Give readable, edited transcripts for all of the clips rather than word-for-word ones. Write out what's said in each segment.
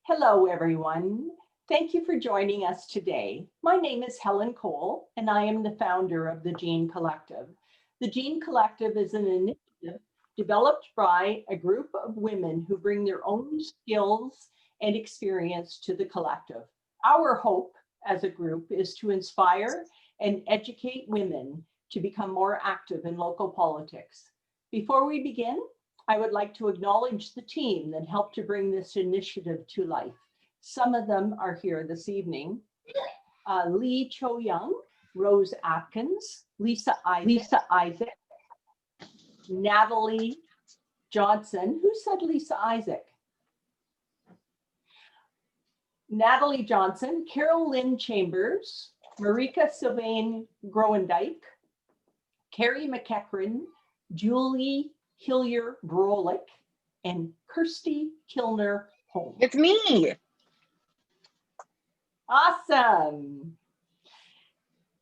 Hello, everyone. Thank you for joining us today. My name is Helen Cole, and I am the founder of the Gene Collective. The Gene Collective is an initiative developed by a group of women who bring their own skills and experience to the collective. Our hope as a group is to inspire and educate women to become more active in local politics. Before we begin, I would like to acknowledge the team that helped to bring this initiative to life. Some of them are here this evening. Lee Cho Young, Rose Atkins, Lisa Isaac, Natalie Johnson. Who said Lisa Isaac? Natalie Johnson, Carol Lynn Chambers, Marika Sylvain Groendyke, Carrie McEachran, Julie Hillier Brolick, and Kirsty Kilner Holmes. It's me. Awesome.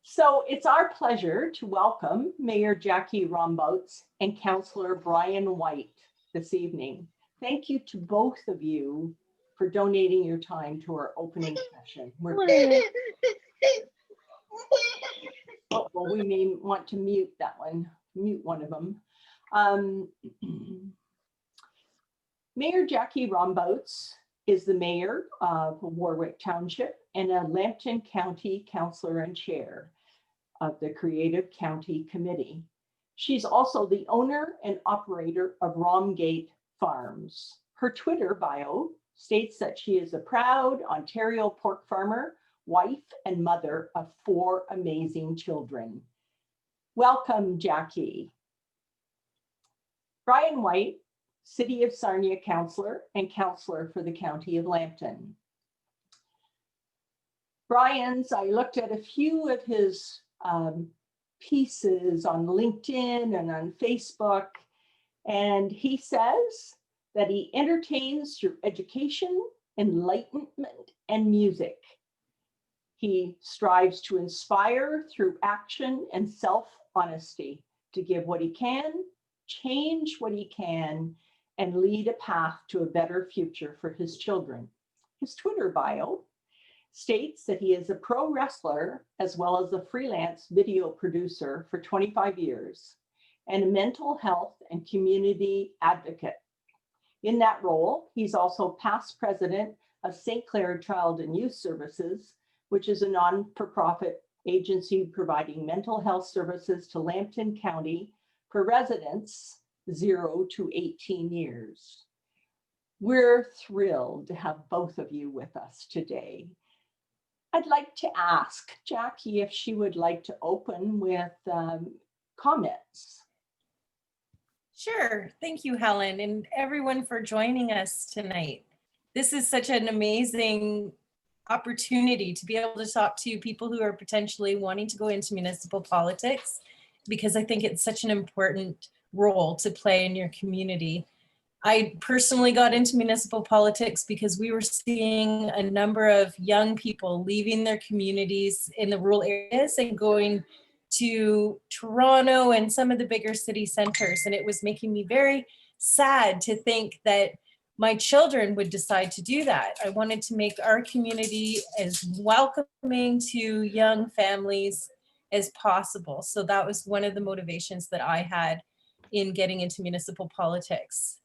So it's our pleasure to welcome Mayor Jackie Rombouts and Councillor Brian White this evening. Thank you to both of you for donating your time to our opening session. Well, we may want to mute one of them. Mayor Jackie Rombouts is the mayor of Warwick Township and a Lambton County Councillor and Chair of the Creative County Committee. She's also the owner and operator of Romgate Farms. Her Twitter bio states that she is a proud Ontario pork farmer, wife, and mother of 4 amazing children. Welcome, Jackie. Brian White, City of Sarnia Councillor and Councillor for the County of Lambton. Brian's, I looked at a few of his pieces on LinkedIn and on Facebook, and he says that he entertains through education, enlightenment, and music. He strives to inspire through action and self-honesty, to give what he can, change what he can, and lead a path to a better future for his children. His Twitter bio states that he is a pro wrestler as well as a freelance video producer for 25 years and a mental health and community advocate. In that role, he's also past president of St. Clair Child and Youth Services, which is a non-for-profit agency providing mental health services to Lambton County for residents 0 to 18 years. We're thrilled to have both of you with us today. I'd like to ask Jackie if she would like to open with comments. Sure. Thank you, Helen, and everyone for joining us tonight. This is such an amazing opportunity to be able to talk to people who are potentially wanting to go into municipal politics, because I think it's such an important role to play in your community. I personally got into municipal politics because we were seeing a number of young people leaving their communities in the rural areas and going to Toronto and some of the bigger city centers. And it was making me very sad to think that my children would decide to do that. I wanted to make our community as welcoming to young families as possible. So that was one of the motivations that I had in getting into municipal politics.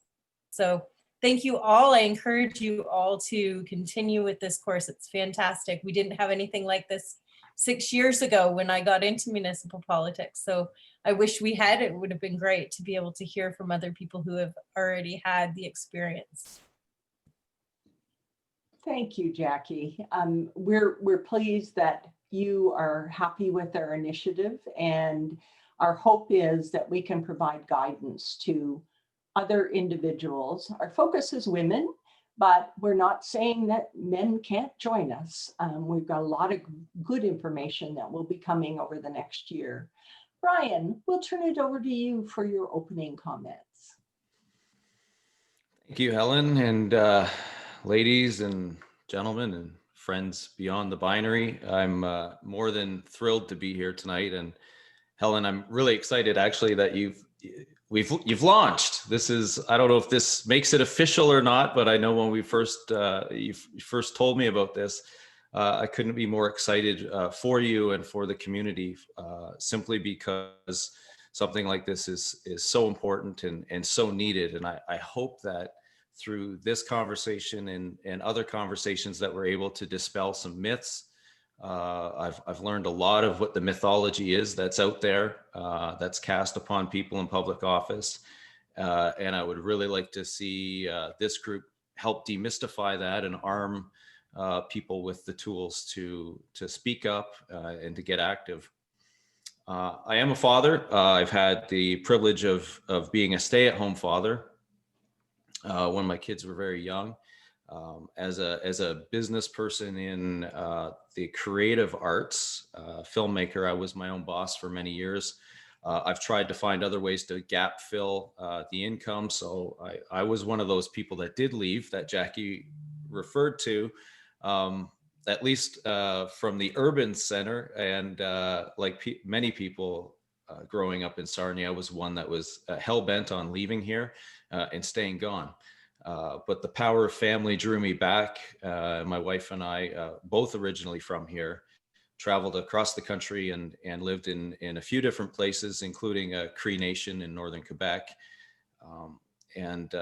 So thank you all. I encourage you all to continue with this course. It's fantastic. We didn't have anything like this 6 years ago when I got into municipal politics. So I wish we had. It would have been great to be able to hear from other people who have already had the experience. Thank you, Jackie. We're pleased that you are happy with our initiative, and our hope is that we can provide guidance to other individuals. Our focus is women, but we're not saying that men can't join us. We've got a lot of good information that will be coming over the next year. Brian, we'll turn it over to you for your opening comments. Thank you, Helen, and ladies and gentlemen and friends beyond the binary. I'm more than thrilled to be here tonight. And Helen, I'm really excited actually that you've you've launched. This is, I don't know if this makes it official or not, but I know when we you first told me about this, I couldn't be more excited for you and for the community, simply because something like this is so important and so needed. And I hope that through this conversation and other conversations that we're able to dispel some myths. I've learned a lot of what the mythology is that's out there, that's cast upon people in public office. And I would really like to see this group help demystify that and arm people with the tools to speak up and to get active. I am a father. I've had the privilege of being a stay-at-home father when my kids were very young. As a business person in the creative arts, filmmaker, I was my own boss for many years. I've tried to find other ways to gap fill the income. So I was one of those people that did leave, that Jackie referred to, at least from the urban center. And like many people growing up in Sarnia, I was one that was hell-bent on leaving here and staying gone. But the power of family drew me back. My wife and I, both originally from here, traveled across the country and lived in a few different places, including a Cree Nation in northern Quebec. And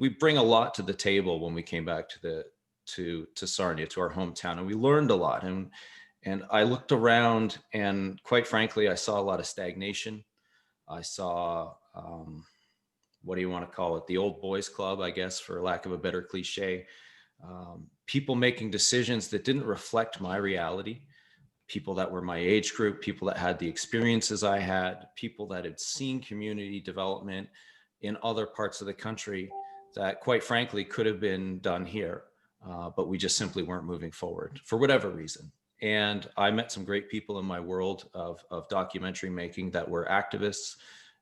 we bring a lot to the table when we came back to Sarnia, to our hometown, and we learned a lot. And I looked around, and quite frankly, I saw a lot of stagnation. I saw what do you want to call it? The old boys club, I guess, for lack of a better cliche. People making decisions that didn't reflect my reality. People that were my age group, people that had the experiences I had, people that had seen community development in other parts of the country that, quite frankly, could have been done here, but we just simply weren't moving forward for whatever reason. And I met some great people in my world of documentary making that were activists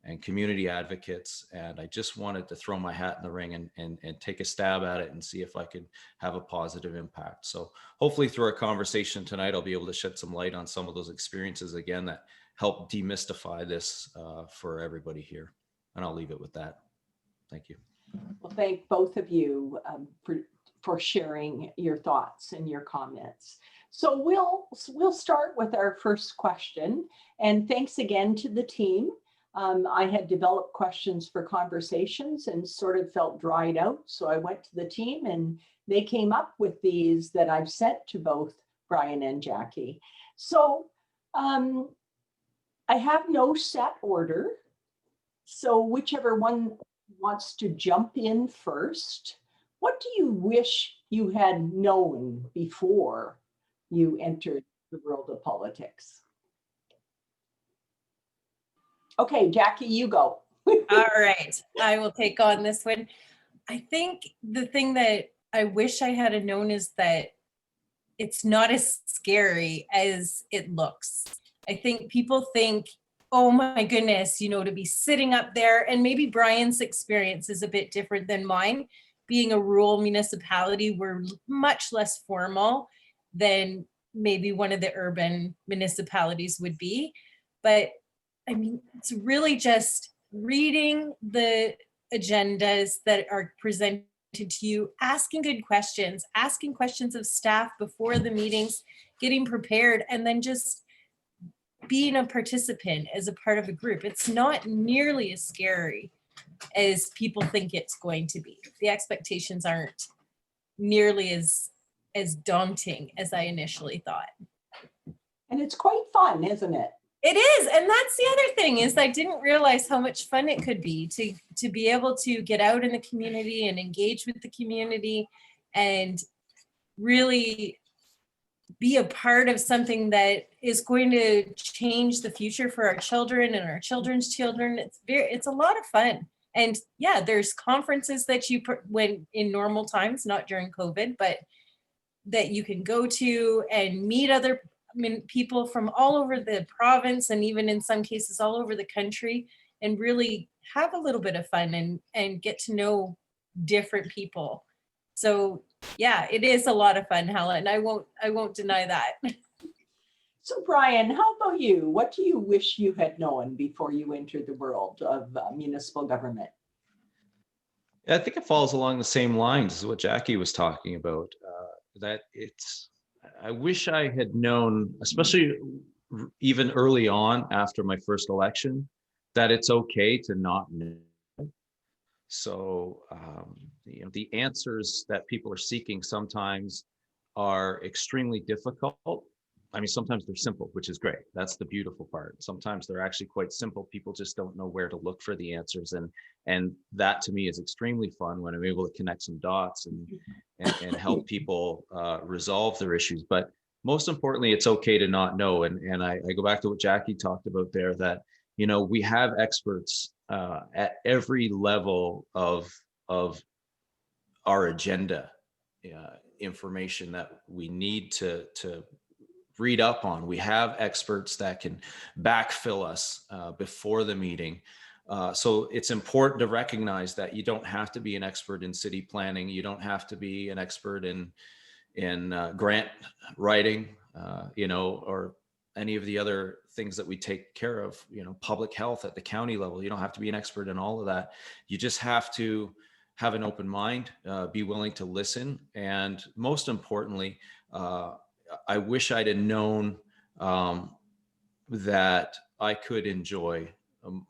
and community advocates. And I just wanted to throw my hat in the ring and take a stab at it and see if I could have a positive impact. So hopefully through our conversation tonight, I'll be able to shed some light on some of those experiences again that help demystify this for everybody here. And I'll leave it with that. Thank you. Well, thank both of you for sharing your thoughts and your comments. So we'll start with our first question. And thanks again to the team. I had developed questions for conversations and sort of felt dried out. So I went to the team and they came up with these that I've sent to both Brian and Jackie. So I have no set order. So whichever one wants to jump in first, what do you wish you had known before you entered the world of politics? Okay, Jackie, you go. All right, I will take on this one. I think the thing that I wish I had known is that it's not as scary as it looks. I think people think, oh my goodness, to be sitting up there, and maybe Brian's experience is a bit different than mine. Being a rural municipality, we're much less formal than maybe one of the urban municipalities would be. But I mean, it's really just reading the agendas that are presented to you, asking good questions, asking questions of staff before the meetings, getting prepared, and then just being a participant as a part of a group. It's not nearly as scary as people think it's going to be. The expectations aren't nearly as daunting as I initially thought. And it's quite fun, isn't it? It is. And that's the other thing, is I didn't realize how much fun it could be to be able to get out in the community and engage with the community and really be a part of something that is going to change the future for our children and our children's children. It's a lot of fun. And yeah, there's conferences that when in normal times, not during COVID, but that you can go to and meet other people from all over the province, and even in some cases all over the country, and really have a little bit of fun and get to know different people. So yeah, it is a lot of fun, Helen. I won't deny that. So Brian, how about you? What do you wish you had known before you entered the world of municipal government? I think it falls along the same lines as what Jackie was talking about. I wish I had known, especially even early on after my first election, that it's okay to not know. So, the answers that people are seeking sometimes are extremely difficult. I mean, sometimes they're simple, which is great. That's the beautiful part. Sometimes they're actually quite simple. People just don't know where to look for the answers, and that to me is extremely fun when I'm able to connect some dots and help people resolve their issues. But most importantly, it's okay to not know. And I go back to what Jackie talked about there, that we have experts at every level of our agenda, information that we need to read up on. We have experts that can backfill us before the meeting. So it's important to recognize that you don't have to be an expert in city planning. You don't have to be an expert in grant writing, or any of the other things that we take care of, public health at the county level. You don't have to be an expert in all of that. You just have to have an open mind, be willing to listen. And most importantly, I wish I'd have known that I could enjoy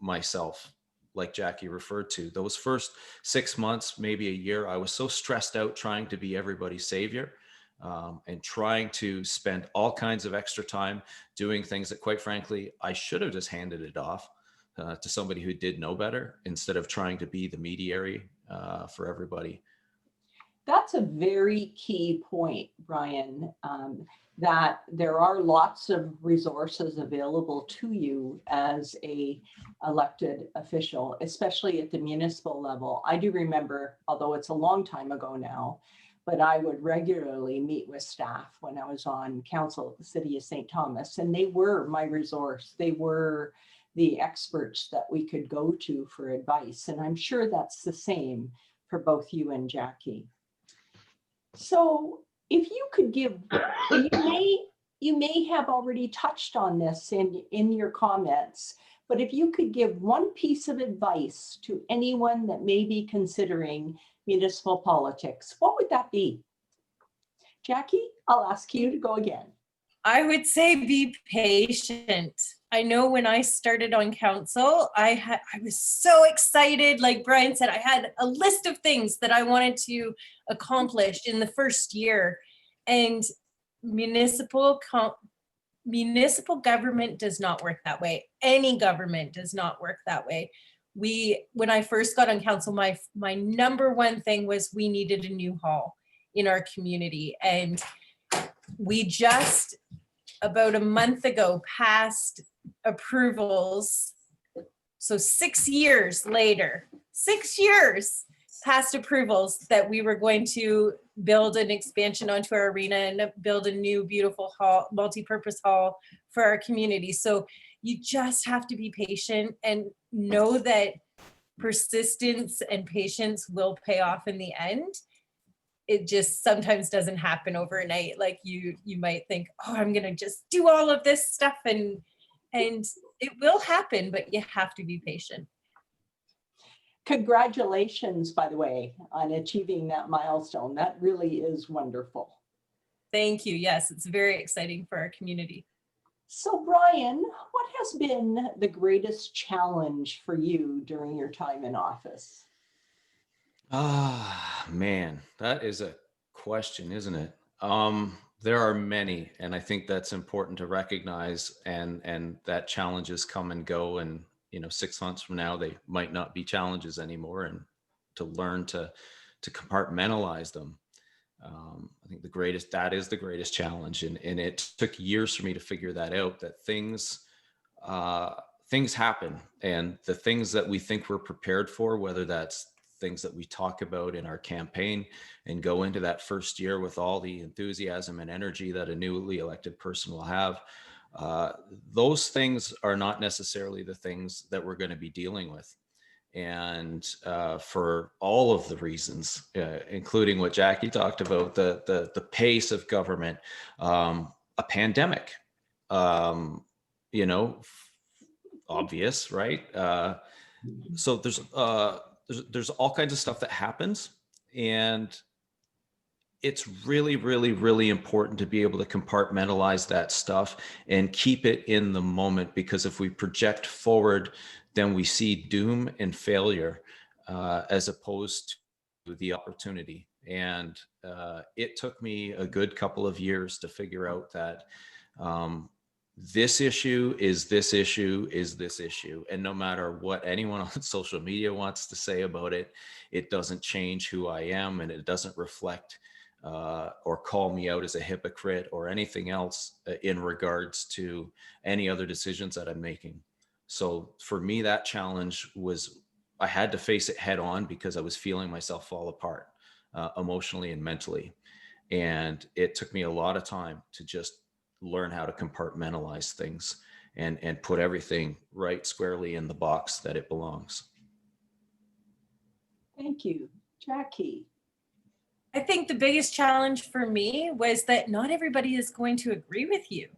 myself, like Jackie referred to. Those first 6 months, maybe a year, I was so stressed out trying to be everybody's savior, and trying to spend all kinds of extra time doing things that, quite frankly, I should have just handed it off to somebody who did know better, instead of trying to be the mediary for everybody. That's a very key point, Brian, that there are lots of resources available to you as a elected official, especially at the municipal level. I do remember, although it's a long time ago now, but I would regularly meet with staff when I was on council at the city of St. Thomas, and they were my resource. They were the experts that we could go to for advice. And I'm sure that's the same for both you and Jackie. So if you could give, you may have already touched on this in your comments, but if you could give one piece of advice to anyone that may be considering municipal politics, what would that be? Jackie, I'll ask you to go again. I would say be patient. I know when I started on council, I was so excited. Like Brian said, I had a list of things that I wanted to accomplish in the first year. And municipal government does not work that way. Any government does not work that way. When I first got on council, my number one thing was we needed a new hall in our community. And we just about a month ago passed approvals. So 6 years later, 6 years past approvals that we were going to build an expansion onto our arena and build a new beautiful hall, multi-purpose hall for our community. So you just have to be patient and know that persistence and patience will pay off in the end. It just sometimes doesn't happen overnight. Like you might think, oh, I'm gonna just do all of this stuff, and it will happen, but you have to be patient. Congratulations, by the way, on achieving that milestone. That really is wonderful. Thank you. Yes, it's very exciting for our community. So Brian, what has been the greatest challenge for you during your time in office? Man, that is a question, isn't it? There are many, and I think that's important to recognize, and that challenges come and go, and 6 months from now they might not be challenges anymore, and to learn to compartmentalize them. I think that is the greatest challenge, and it took years for me to figure that out, that things happen, and the things that we think we're prepared for, whether that's things that we talk about in our campaign and go into that first year with all the enthusiasm and energy that a newly elected person will have, those things are not necessarily the things that we're going to be dealing with. And for all of the reasons, including what Jackie talked about, the pace of government, a pandemic, you know, obvious, right? So there's all kinds of stuff that happens, and it's really, really, really important to be able to compartmentalize that stuff and keep it in the moment, because if we project forward, then we see doom and failure as opposed to the opportunity. And it took me a good couple of years to figure out that this issue is this issue is this issue. And no matter what anyone on social media wants to say about it, it doesn't change who I am, and it doesn't reflect or call me out as a hypocrite or anything else in regards to any other decisions that I'm making. So for me, that challenge was, I had to face it head on because I was feeling myself fall apart emotionally and mentally. And it took me a lot of time to just learn how to compartmentalize things and put everything right squarely in the box that it belongs. Thank you. Jackie. I think the biggest challenge for me was that not everybody is going to agree with you.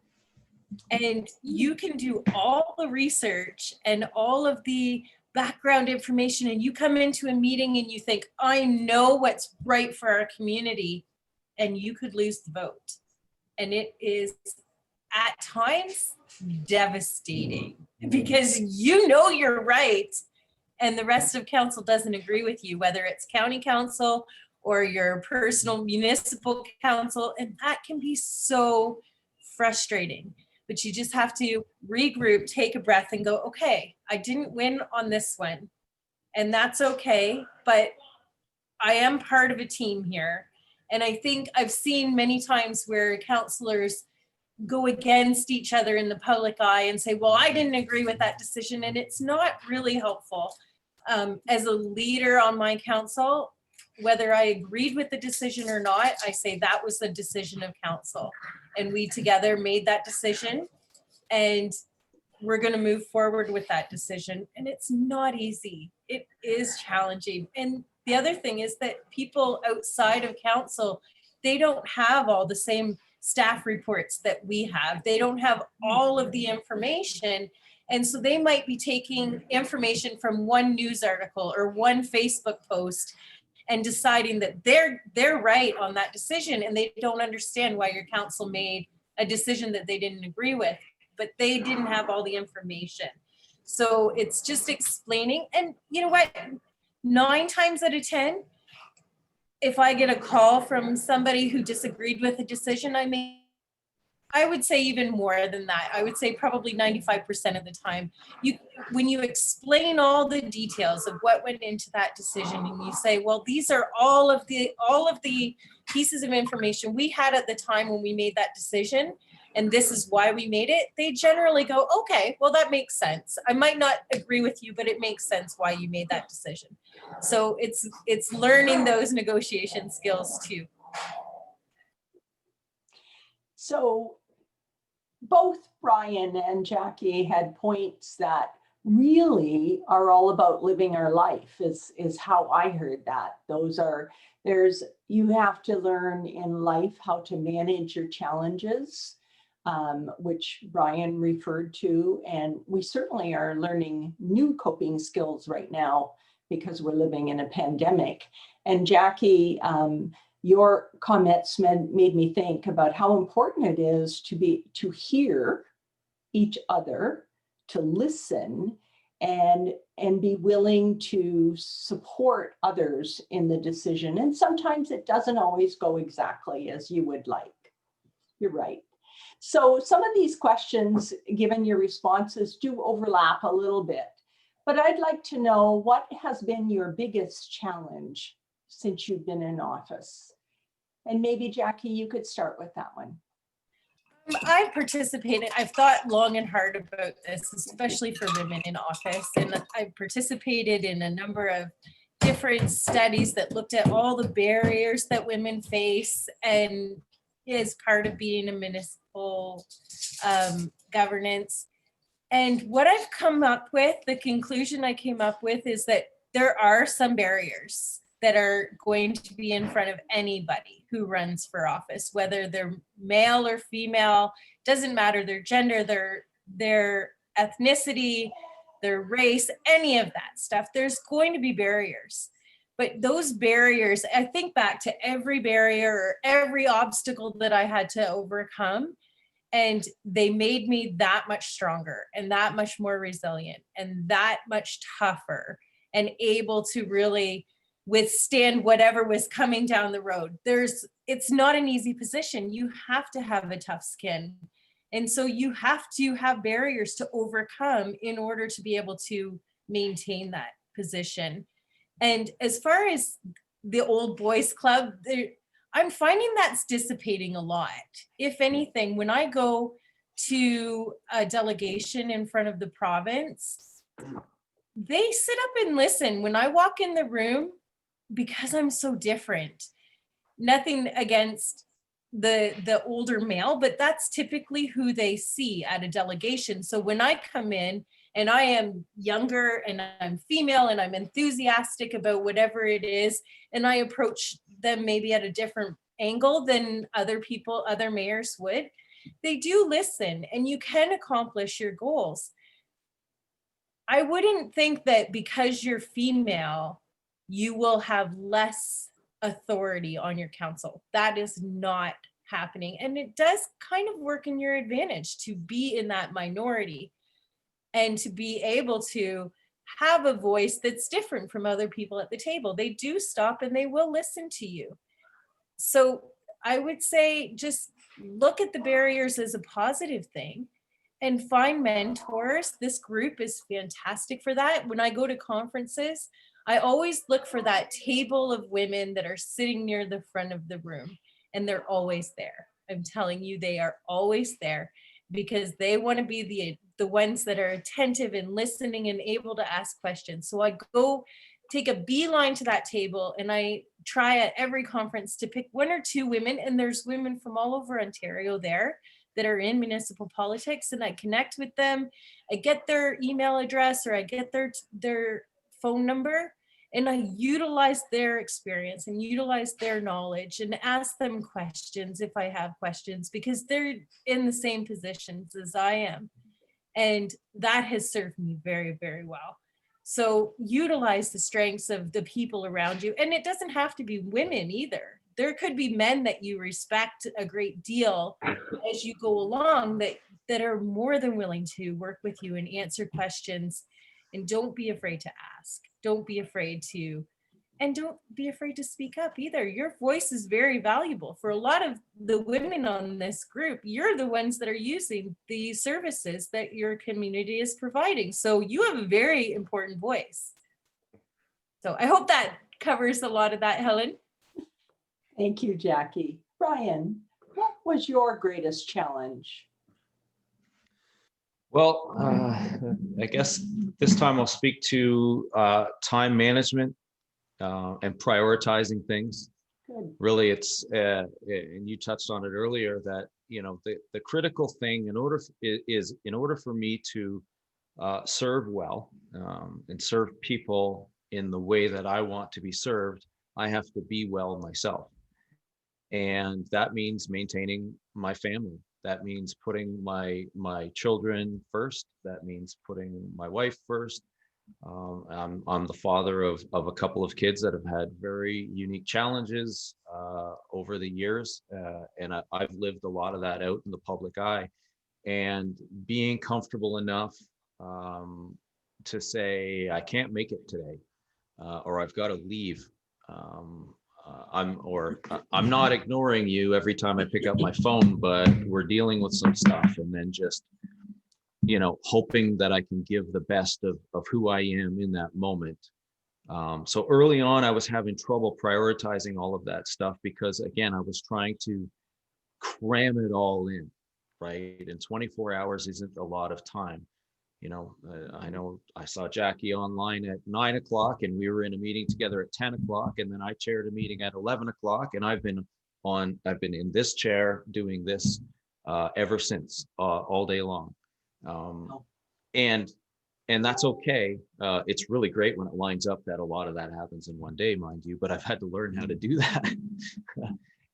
And you can do all the research and all of the background information, and you come into a meeting and you think, I know what's right for our community, and you could lose the vote. And it is at times devastating because you know you're right and the rest of council doesn't agree with you, whether it's county council or your personal municipal council, and that can be so frustrating. But you just have to regroup, take a breath and go, okay, I didn't win on this one, and that's okay, but I am part of a team here. And I think I've seen many times where councillors go against each other in the public eye and say, well, I didn't agree with that decision, and it's not really helpful. As a leader on my council, whether I agreed with the decision or not, I say that was the decision of council. And we together made that decision, and we're going to move forward with that decision. And it's not easy. It is challenging. And the other thing is that people outside of council, they don't have all the same staff reports that we have. They don't have all of the information. And so they might be taking information from one news article or one Facebook post and deciding that they're right on that decision, and they don't understand why your council made a decision that they didn't agree with, but they didn't have all the information. So it's just explaining. And you know what, 9 times out of 10, if I get a call from somebody who disagreed with a decision I made, I would say even more than that. I would say probably 95% of the time, when you explain all the details of what went into that decision, and you say, well, these are all of the pieces of information we had at the time when we made that decision, and this is why we made it, they generally go, okay, well, that makes sense. I might not agree with you, but it makes sense why you made that decision. So it's learning those negotiation skills too. So both Brian and Jackie had points that really are all about living our life, is how I heard that. You have to learn in life how to manage your challenges, which Brian referred to. And we certainly are learning new coping skills right now because we're living in a pandemic. And Jackie, your comments made me think about how important it is to hear each other, to listen, and be willing to support others in the decision. And sometimes it doesn't always go exactly as you would like. You're right. So some of these questions, given your responses, do overlap a little bit. But I'd like to know, what has been your biggest challenge since you've been in office? And maybe Jackie, you could start with that one. I've participated, I've thought long and hard about this, especially for women in office. And I've participated in a number of different studies that looked at all the barriers that women face, and is part of being a municipal governance. And what I've come up with, the conclusion I came up with, is that there are some barriers. that are going to be in front of anybody who runs for office, whether they're male or female, doesn't matter their gender, their ethnicity, their race, any of that stuff. There's going to be barriers. But those barriers, I think back to every barrier or every obstacle that I had to overcome, and they made me that much stronger and that much more resilient and that much tougher and able to really withstand whatever was coming down the road. It's not an easy position. You have to have a tough skin. And so you have to have barriers to overcome in order to be able to maintain that position. And as far as the old boys club, I'm finding that's dissipating a lot. If anything, when I go to a delegation in front of the province, they sit up and listen when I walk in the room because I'm so different. Nothing against the older male, but that's typically who they see at a delegation. So when I come in and I am younger and I'm female and I'm enthusiastic about whatever it is, and I approach them maybe at a different angle than other people, other mayors would, they do listen and you can accomplish your goals. I wouldn't think that because you're female, you will have less authority on your council. That is not happening. And it does kind of work in your advantage to be in that minority and to be able to have a voice that's different from other people at the table. They do stop and they will listen to you. So I would say just look at the barriers as a positive thing and find mentors. This group is fantastic for that. When I go to conferences, I always look for that table of women that are sitting near the front of the room, and they're always there. I'm telling you, they are always there because they want to be the ones that are attentive and listening and able to ask questions. So I go take a beeline to that table, and I try at every conference to pick one or two women, and there's women from all over Ontario there that are in municipal politics, and I connect with them. I get their email address or I get their phone number, and I utilize their experience and utilize their knowledge and ask them questions if I have questions, because they're in the same positions as I am. And that has served me very, very well. So utilize the strengths of the people around you. And it doesn't have to be women either. There could be men that you respect a great deal as you go along that are more than willing to work with you and answer questions. And don't be afraid to ask. Don't be afraid to, and don't be afraid to speak up either. Your voice is very valuable. For a lot of the women on this group, you're the ones that are using the services that your community is providing. So you have a very important voice. So I hope that covers a lot of that, Helen. Thank you, Jackie. Brian, what was your greatest challenge? Well, I guess this time I'll speak to time management and prioritizing things. Good. Really, it's and you touched on it earlier that the critical thing in order for me to serve well and serve people in the way that I want to be served, I have to be well myself, and that means maintaining my family. That means putting my children first. That means putting my wife first. I'm the father of a couple of kids that have had very unique challenges over the years, and I've lived a lot of that out in the public eye. And being comfortable enough to say I can't make it today, or I've got to leave. I'm not ignoring you every time I pick up my phone, but we're dealing with some stuff, and then just hoping that I can give the best of who I am in that moment. So early on, I was having trouble prioritizing all of that stuff because, again, I was trying to cram it all in, right? And 24 hours isn't a lot of time. I know I saw Jackie online at 9 o'clock, and we were in a meeting together at 10 o'clock, and then I chaired a meeting at 11 o'clock, and I've been in this chair doing this ever since, all day long. And And that's okay. It's really great when it lines up that a lot of that happens in one day, mind you, but I've had to learn how to do that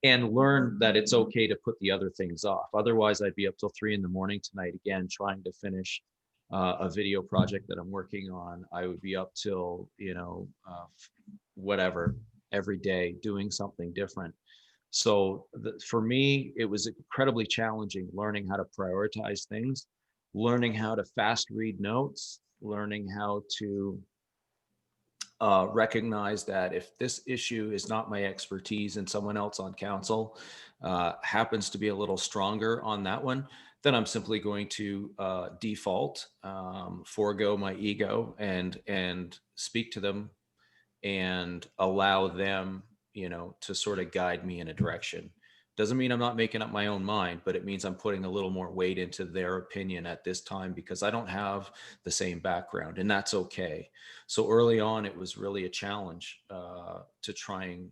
and learn that it's okay to put the other things off. Otherwise, I'd be up till 3 a.m. tonight again, trying to finish a video project that I'm working on. I would be up till, whatever, every day doing something different. So for me, it was incredibly challenging learning how to prioritize things, learning how to fast read notes, learning how to recognize that if this issue is not my expertise and someone else on council happens to be a little stronger on that one, then I'm simply going to default, forego my ego and speak to them and allow them, to sort of guide me in a direction. Doesn't mean I'm not making up my own mind, but it means I'm putting a little more weight into their opinion at this time because I don't have the same background, and that's okay. So early on, it was really a challenge to try and,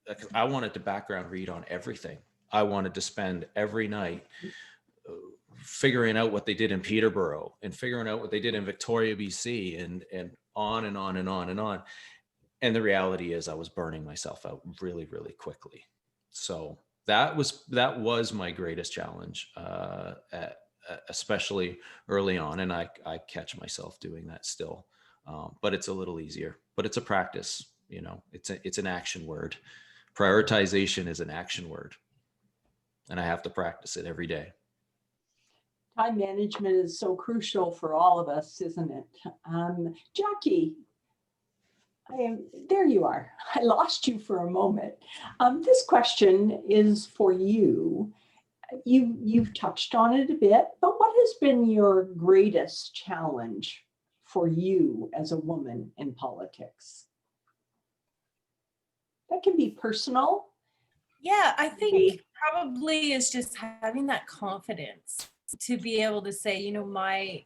because I wanted to background read on everything. I wanted to spend every night figuring out what they did in Peterborough and figuring out what they did in Victoria, BC, and on and on and on and on. And the reality is I was burning myself out really, really quickly. So that was my greatest challenge, especially early on. And I catch myself doing that still, but it's a little easier, but it's a practice, it's an action word. Prioritization is an action word, and I have to practice it every day. Time management is so crucial for all of us, isn't it? Jackie, there you are. I lost you for a moment. This question is for you. You've touched on it a bit, but what has been your greatest challenge for you as a woman in politics? That can be personal. Yeah, I think probably is just having that confidence to be able to say, my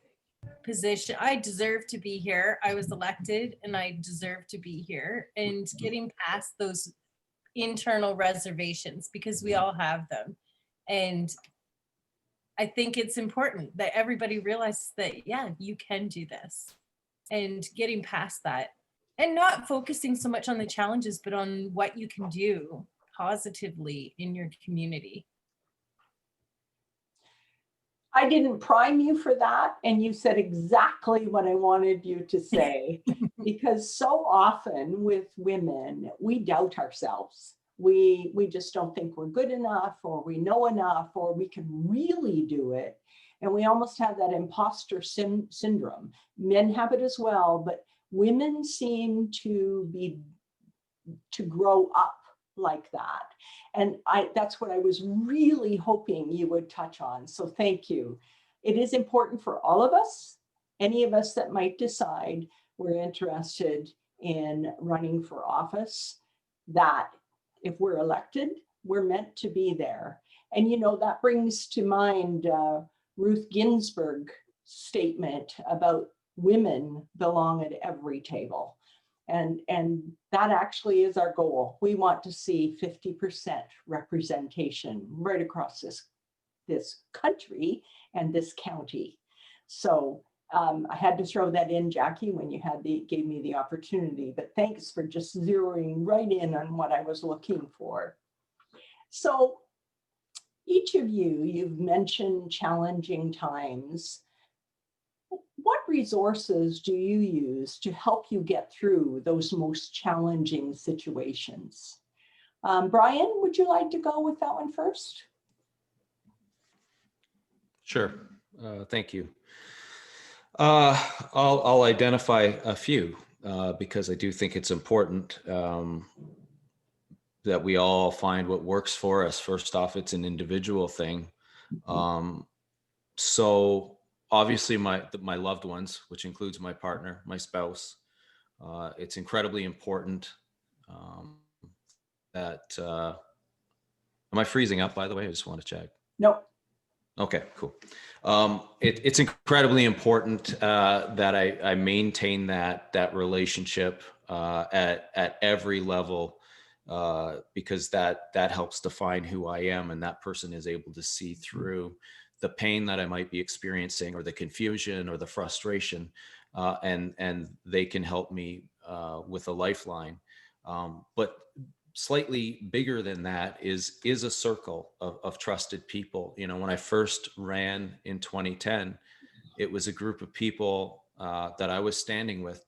position, I deserve to be here. I was elected and I deserve to be here, and getting past those internal reservations, because we all have them. And I think it's important that everybody realizes that, yeah, you can do this, and getting past that and not focusing so much on the challenges, but on what you can do positively in your community. I didn't prime you for that, and you said exactly what I wanted you to say. Because so often with women, we doubt ourselves. We just don't think we're good enough, or we know enough, or we can really do it. And we almost have that imposter syndrome. Men have it as well, but women seem to grow up like that. And that's what I was really hoping you would touch on. So thank you. It is important for all of us, any of us that might decide we're interested in running for office, that if we're elected, we're meant to be there. And that brings to mind Ruth Ginsburg's statement about women belong at every table. And that actually is our goal. We want to see 50% representation right across this country and this county. So I had to throw that in, Jackie, when you gave me the opportunity, but thanks for just zeroing right in on what I was looking for. So each of you've mentioned challenging times. What resources do you use to help you get through those most challenging situations? Brian, would you like to go with that one first? Sure. Thank you. I'll identify a few because I do think it's important that we all find what works for us. First off, it's an individual thing. So obviously my loved ones, which includes my partner, my spouse, it's incredibly important that, am I freezing up, by the way? I just want to check. No. Okay, cool. It's incredibly important that I maintain that relationship at every level, because that helps define who I am, and that person is able to see through the pain that I might be experiencing, or the confusion or the frustration, and they can help me with a lifeline. But slightly bigger than that is a circle of trusted people. You know, when I first ran in 2010, it was a group of people that I was standing with,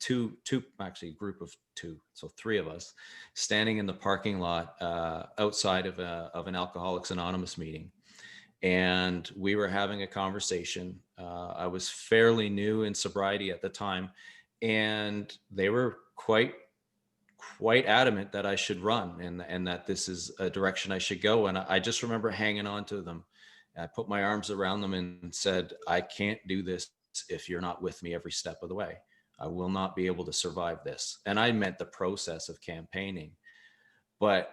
actually a group of two, so three of us, standing in the parking lot outside of an Alcoholics Anonymous meeting. And we were having a conversation. I was fairly new in sobriety at the time, and they were quite adamant that I should run, and that this is a direction I should go. And I just remember hanging on to them. I put my arms around them and said, I can't do this if you're not with me every step of the way. I will not be able to survive this. And I meant the process of campaigning. But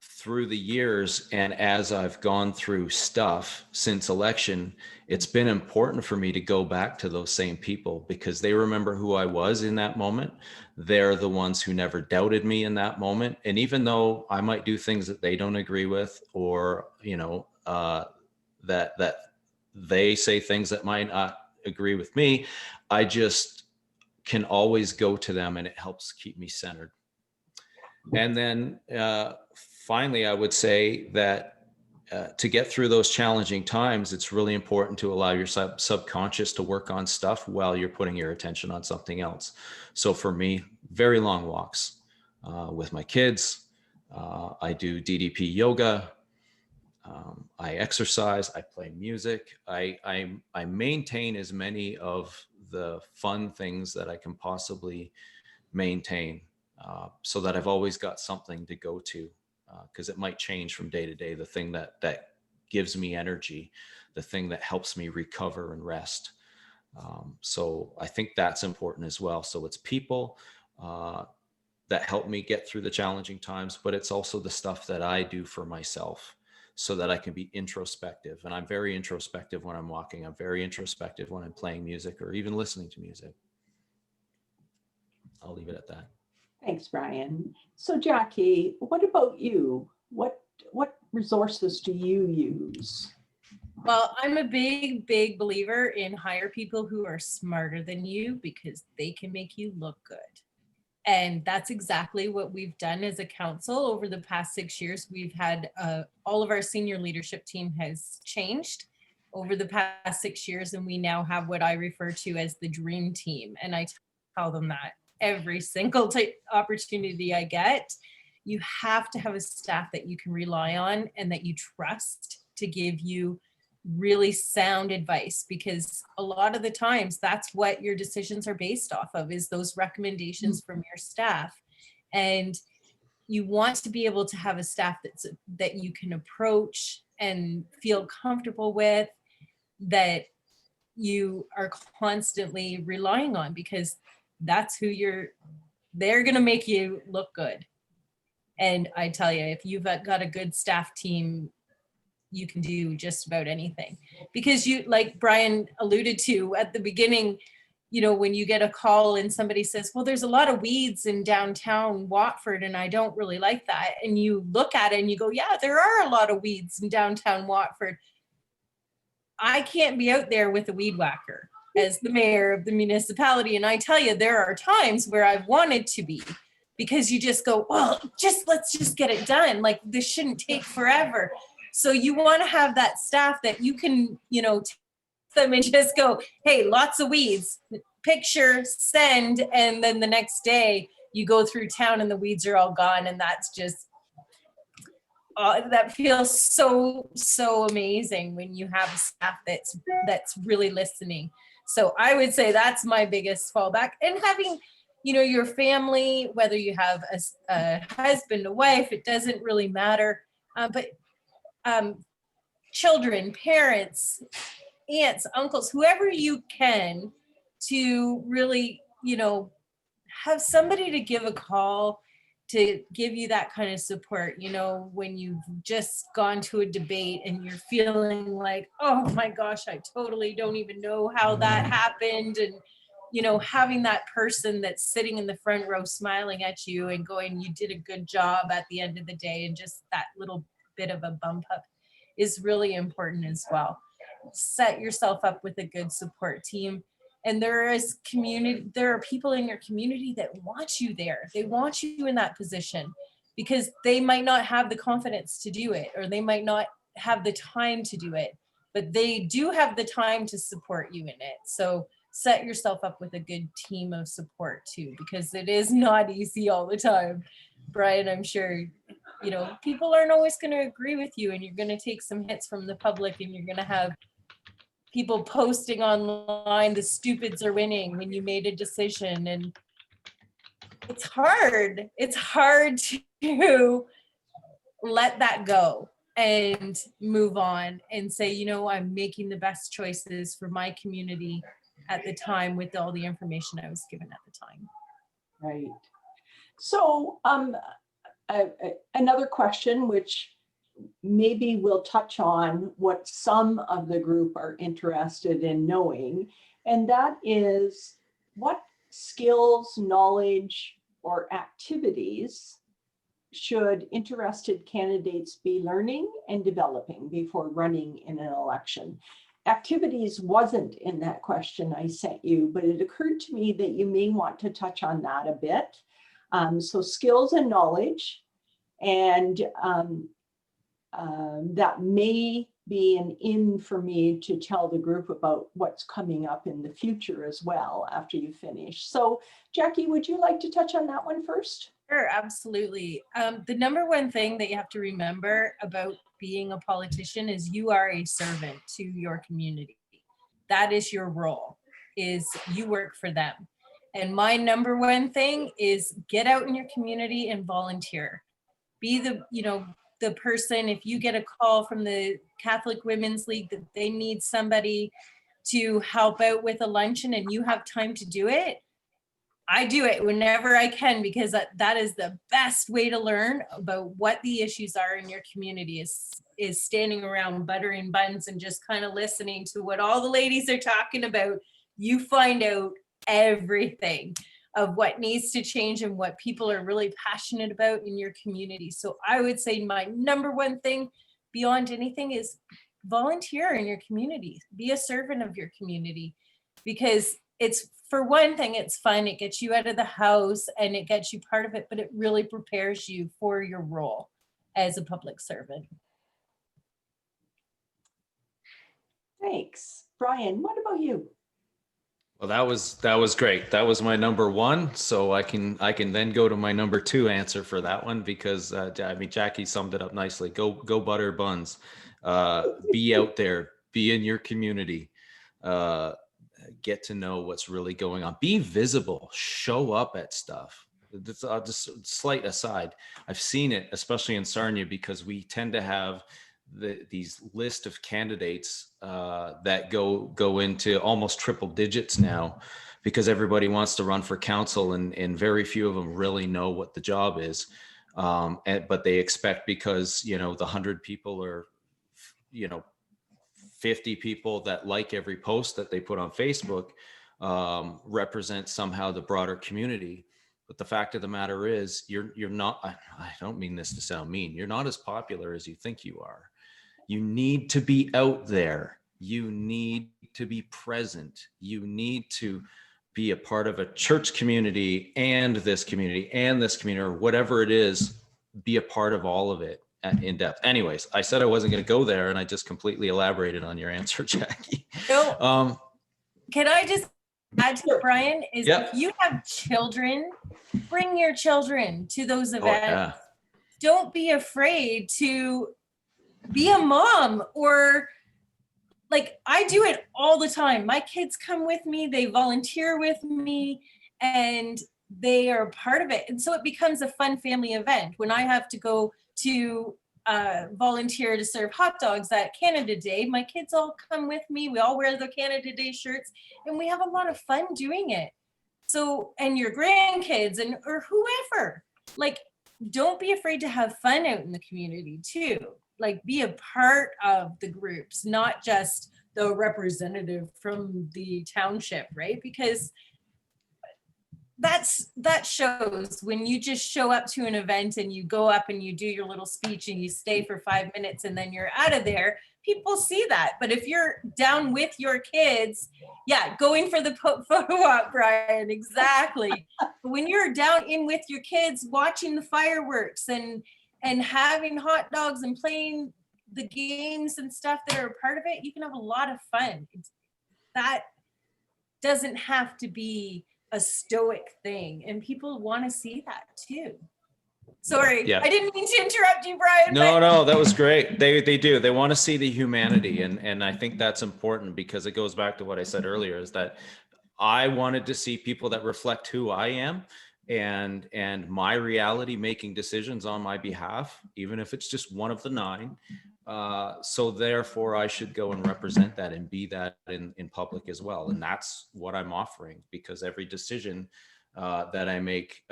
through the years, and as I've gone through stuff since election, it's been important for me to go back to those same people, because they remember who I was in that moment. They're the ones who never doubted me in that moment. And even though I might do things that they don't agree with, or, you know, that they say things that might not agree with me, I just can always go to them, and it helps keep me centered. And then finally, I would say that to get through those challenging times, it's really important to allow your subconscious to work on stuff while you're putting your attention on something else. So for me, very long walks with my kids. I do DDP yoga. I exercise. I play music. I maintain as many of the fun things that I can possibly maintain, so that I've always got something to go to, because it might change from day to day. The thing that gives me energy, the thing that helps me recover and rest. So I think that's important as well. So it's people that help me get through the challenging times, but it's also the stuff that I do for myself, so that I can be introspective. And I'm very introspective when I'm walking. I'm very introspective when I'm playing music or even listening to music. I'll leave it at that. Thanks, Brian. So Jackie, what about you? What resources do you use? Well, I'm a big believer in hire people who are smarter than you, because they can make you look good. And that's exactly what we've done as a council over the past 6 years. We've had all of our senior leadership team has changed over the past 6 years. And we now have what I refer to as the dream team. And I tell them that every single opportunity I get. You have to have a staff that you can rely on and that you trust to give you really sound advice, because a lot of the times that's what your decisions are based off of, is those recommendations from your staff. And you want to be able to have a staff that you can approach and feel comfortable with, that you are constantly relying on, because that's who they're going to make you look good. And I tell you, if you've got a good staff team, you can do just about anything. Because you, like Brian alluded to at the beginning, you know, when you get a call and somebody says, well, there's a lot of weeds in downtown Watford and I don't really like that. And you look at it and you go, yeah, there are a lot of weeds in downtown Watford. I can't be out there with a weed whacker as the mayor of the municipality. And I tell you, there are times where I've wanted to be, because you just go, well, let's just get it done. Like, this shouldn't take forever. So you want to have that staff that you can, you know, take them and just go, hey, lots of weeds, picture, send. And then the next day you go through town and the weeds are all gone. And that's just, that feels so amazing when you have a staff that's really listening. So I would say that's my biggest fallback. And having, you know, your family, whether you have a husband, a wife, it doesn't really matter. But children, parents, aunts, uncles, whoever you can, to really, you know, have somebody to give a call, to give you that kind of support. You know, when you've just gone to a debate and you're feeling like, oh my gosh, I totally don't even know how that happened. And, you know, having that person that's sitting in the front row smiling at you and going, you did a good job at the end of the day, and just that little bit of a bump up is really important as well. Set yourself up with a good support team. And there are people in your community that want you there. They want you in that position because they might not have the confidence to do it, or they might not have the time to do it, but they do have the time to support you in it. So set yourself up with a good team of support too, because it is not easy all the time. Brian, I'm sure, you know, people aren't always going to agree with you, and you're going to take some hits from the public, and you're going to have people posting online, the stupids are winning when you made a decision. And it's hard. It's hard to let that go and move on and say, you know, I'm making the best choices for my community at the time with all the information I was given at the time. Right. So another question, which maybe we'll touch on what some of the group are interested in knowing, and that is what skills, knowledge, or activities should interested candidates be learning and developing before running in an election? Activities wasn't in that question I sent you, but it occurred to me that you may want to touch on that a bit. So skills and knowledge, and that may be an in for me to tell the group about what's coming up in the future as well after you finish. So Jackie, would you like to touch on that one first? Sure, absolutely. The number one thing that you have to remember about being a politician is you are a servant to your community. That is your role, is you work for them. And my number one thing is get out in your community and volunteer. Be the person, if you get a call from the Catholic Women's League that they need somebody to help out with a luncheon and you have time to do it, I do it whenever I can, because that is the best way to learn about what the issues are in your community, is standing around buttering buns and just kind of listening to what all the ladies are talking about. You find out everything of what needs to change and what people are really passionate about in your community. So I would say my number one thing beyond anything is volunteer in your community. Be a servant of your community, because it's, for one thing, it's fun. It gets you out of the house and it gets you part of it, but it really prepares you for your role as a public servant. Thanks. Brian, what about you? Well, that was great. That was my number one. So I can then go to my number two answer for that one, because I mean, Jackie summed it up nicely. Go butter buns. Be out there. Be in your community. Get to know what's really going on. Be visible. Show up at stuff. Just slight aside. I've seen it, especially in Sarnia, because we tend to have these list of candidates that go into almost triple digits now, because everybody wants to run for council, and very few of them really know what the job is. But they expect, because, the 100 people or, 50 people that like every post that they put on Facebook represent somehow the broader community. But the fact of the matter is, you're not, I don't mean this to sound mean, you're not as popular as you think you are. You need to be out there. You need to be present. You need to be a part of a church community and this community and this community, or whatever it is. Be a part of all of it in depth. Anyways, I said I wasn't going to go there, and I just completely elaborated on your answer, Jackie. So, can I just add to Brian, is Yep. if you have children, bring your children to those events. Yeah. Don't be afraid to be a mom, or like I do it all the time. My kids come with me, they volunteer with me, and they are part of it. And so it becomes a fun family event. When I have to go to volunteer to serve hot dogs at Canada Day, my kids all come with me. We all wear the Canada Day shirts, and we have a lot of fun doing it. So, and your grandkids or whoever, like, don't be afraid to have fun out in the community too. Like, be a part of the groups, not just the representative from the township, right? Because that shows when you just show up to an event and you go up and you do your little speech and you stay for 5 minutes and then you're out of there. People see that. But if you're down with your kids, yeah, going for the photo op, Brian, exactly. When you're down in with your kids, watching the fireworks and having hot dogs and playing the games and stuff that are a part of it, you can have a lot of fun. That doesn't have to be a stoic thing, and people want to see that too. Sorry, Yeah. I didn't mean to interrupt you, Brian. No, that was great. They do. They want to see the humanity, and I think that's important because it goes back to what I said earlier, is that I wanted to see people that reflect who I am and my reality, making decisions on my behalf, even if it's just one of the 9. So therefore I should go and represent that and be that in public as well. And that's what I'm offering, because every decision that I make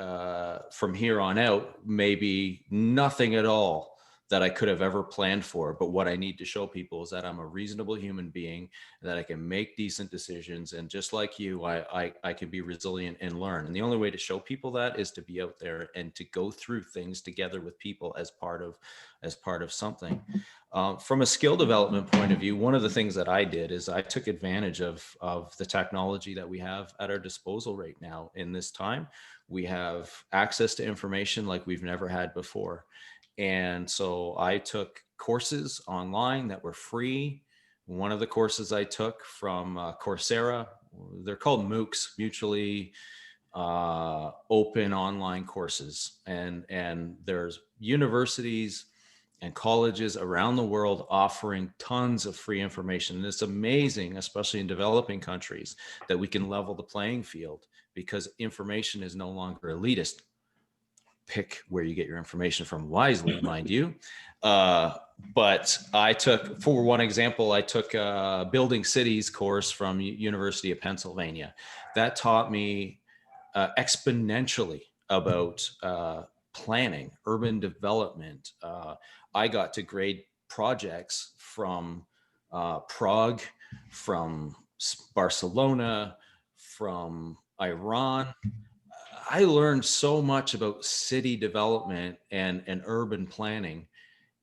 from here on out may be nothing at all that I could have ever planned for. But what I need to show people is that I'm a reasonable human being, that I can make decent decisions. And just like you, I can be resilient and learn. And the only way to show people that is to be out there and to go through things together with people as part of something. From a skill development point of view, one of the things that I did is I took advantage of the technology that we have at our disposal right now. In this time, we have access to information like we've never had before. And so I took courses online that were free. One of the courses I took from Coursera, they're called MOOCs, mutually open online courses. And there's universities and colleges around the world offering tons of free information. And it's amazing, especially in developing countries, that we can level the playing field because information is no longer elitist. Pick where you get your information from wisely, mind you. But I took, for one example, I took a Building Cities course from University of Pennsylvania. That taught me exponentially about planning, urban development. I got to grade projects from Prague, from Barcelona, from Iran. I learned so much about city development and urban planning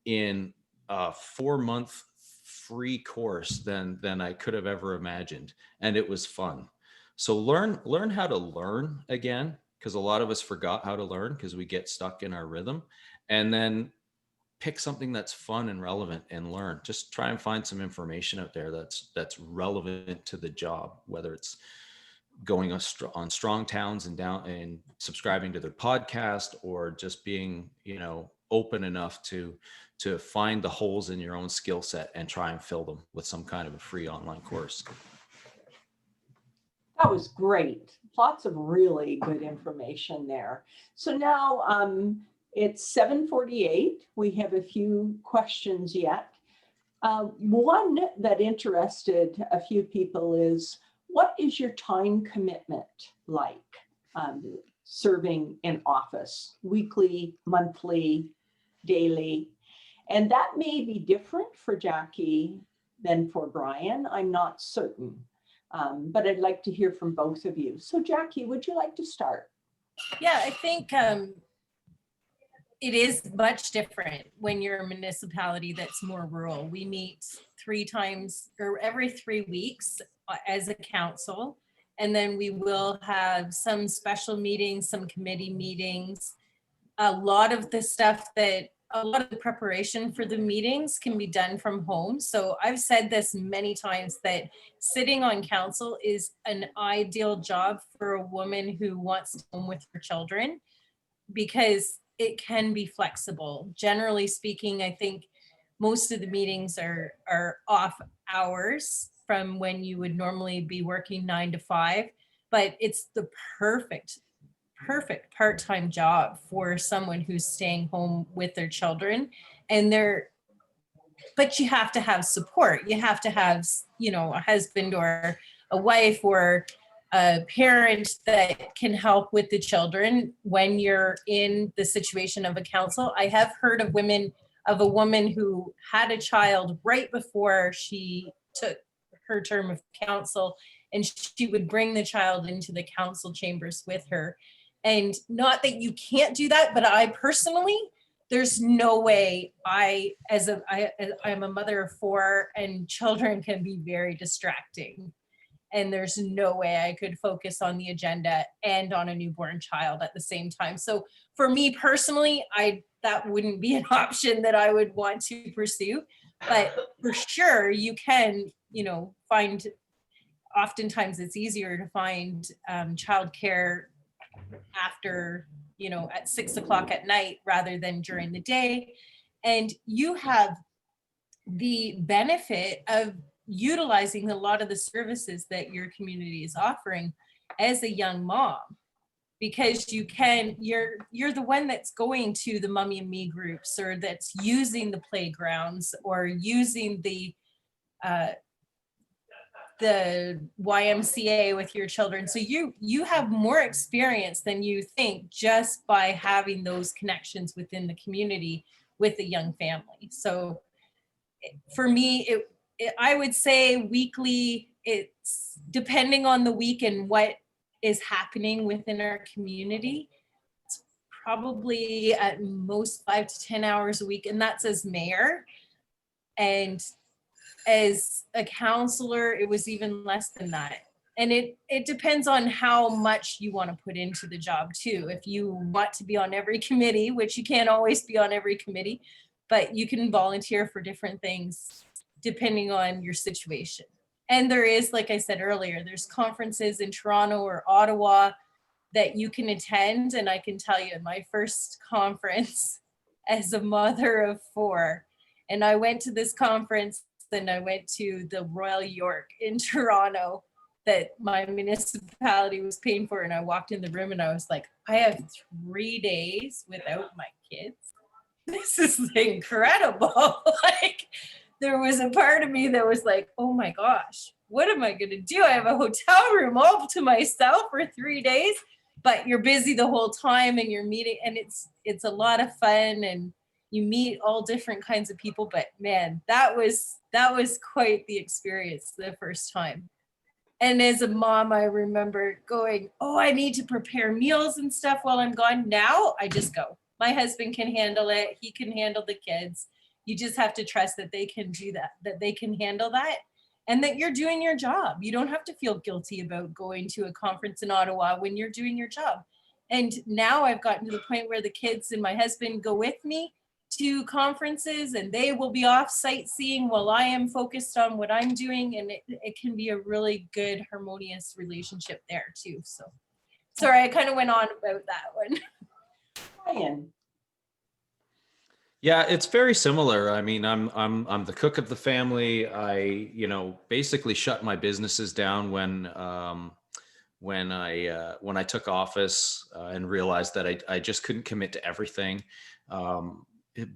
in a 4-month free course than I could have ever imagined. And it was fun. So learn how to learn again, because a lot of us forgot how to learn because we get stuck in our rhythm. And then pick something that's fun and relevant and learn. Just try and find some information out there that's relevant to the job, whether it's going on Strong Towns and subscribing to their podcast, or just being, open enough to find the holes in your own skill set and try and fill them with some kind of a free online course. That was great. Lots of really good information there. So now it's 7:48. We have a few questions yet. One that interested a few people is, what is your time commitment like serving in office? Weekly, monthly, daily? And that may be different for Jackie than for Brian. I'm not certain. But I'd like to hear from both of you. So Jackie, would you like to start? Yeah, I think it is much different when you're a municipality that's more rural. We meet 3 times or every 3 weeks as a council. And then we will have some special meetings, some committee meetings. A lot of the preparation for the meetings can be done from home. So I've said this many times that sitting on council is an ideal job for a woman who wants to home with her children, because it can be flexible. Generally speaking, I think most of the meetings are off hours from when you would normally be working 9 to 5, but it's the perfect part-time job for someone who's staying home with their children. But you have to have support. You have to have, a husband or a wife or a parent that can help with the children when you're in the situation of a council. I have heard of a woman who had a child right before she took her term of council, and she would bring the child into the council chambers with her. And not that you can't do that, but I personally, there's no way I'm a mother of 4, and children can be very distracting. And there's no way I could focus on the agenda and on a newborn child at the same time. So for me personally, that wouldn't be an option that I would want to pursue. But for sure, you can, find, oftentimes it's easier to find childcare after, at 6 o'clock at night rather than during the day. And you have the benefit of utilizing a lot of the services that your community is offering as a young mom, because you're the one that's going to the Mummy and Me groups, or that's using the playgrounds, or using the YMCA with your children. So you have more experience than you think just by having those connections within the community with a young family. So for me, I would say weekly, it's depending on the week and what is happening within our community. It's probably at most 5 to 10 hours a week, and that's as mayor. And as a counselor, it was even less than that. And it depends on how much you want to put into the job too. If you want to be on every committee, which you can't always be on every committee, but you can volunteer for different things depending on your situation. And there is, like I said earlier, there's conferences in Toronto or Ottawa that you can attend. And I can tell you, my first conference as a mother of 4, and I went to this conference, and I went to the Royal York in Toronto that my municipality was paying for. And I walked in the room and I was like, I have 3 days without my kids. This is incredible. Like, there was a part of me that was like, oh my gosh, what am I going to do? I have a hotel room all to myself for 3 days, but you're busy the whole time and you're meeting, and it's a lot of fun, and you meet all different kinds of people. But man, that was quite the experience the first time. And as a mom, I remember going, oh, I need to prepare meals and stuff while I'm gone. Now I just go. My husband can handle it. He can handle the kids. You just have to trust that they can do that they can handle that, and that you're doing your job. You don't have to feel guilty about going to a conference in Ottawa when you're doing your job. And now I've gotten to the point where the kids and my husband go with me to conferences, and they will be off sightseeing while I am focused on what I'm doing. And it can be a really good, harmonious relationship there too. So sorry, I kind of went on about that one. Ryan. Yeah, it's very similar. I mean, I'm the cook of the family. I, basically shut my businesses down when I took office and realized that I just couldn't commit to everything.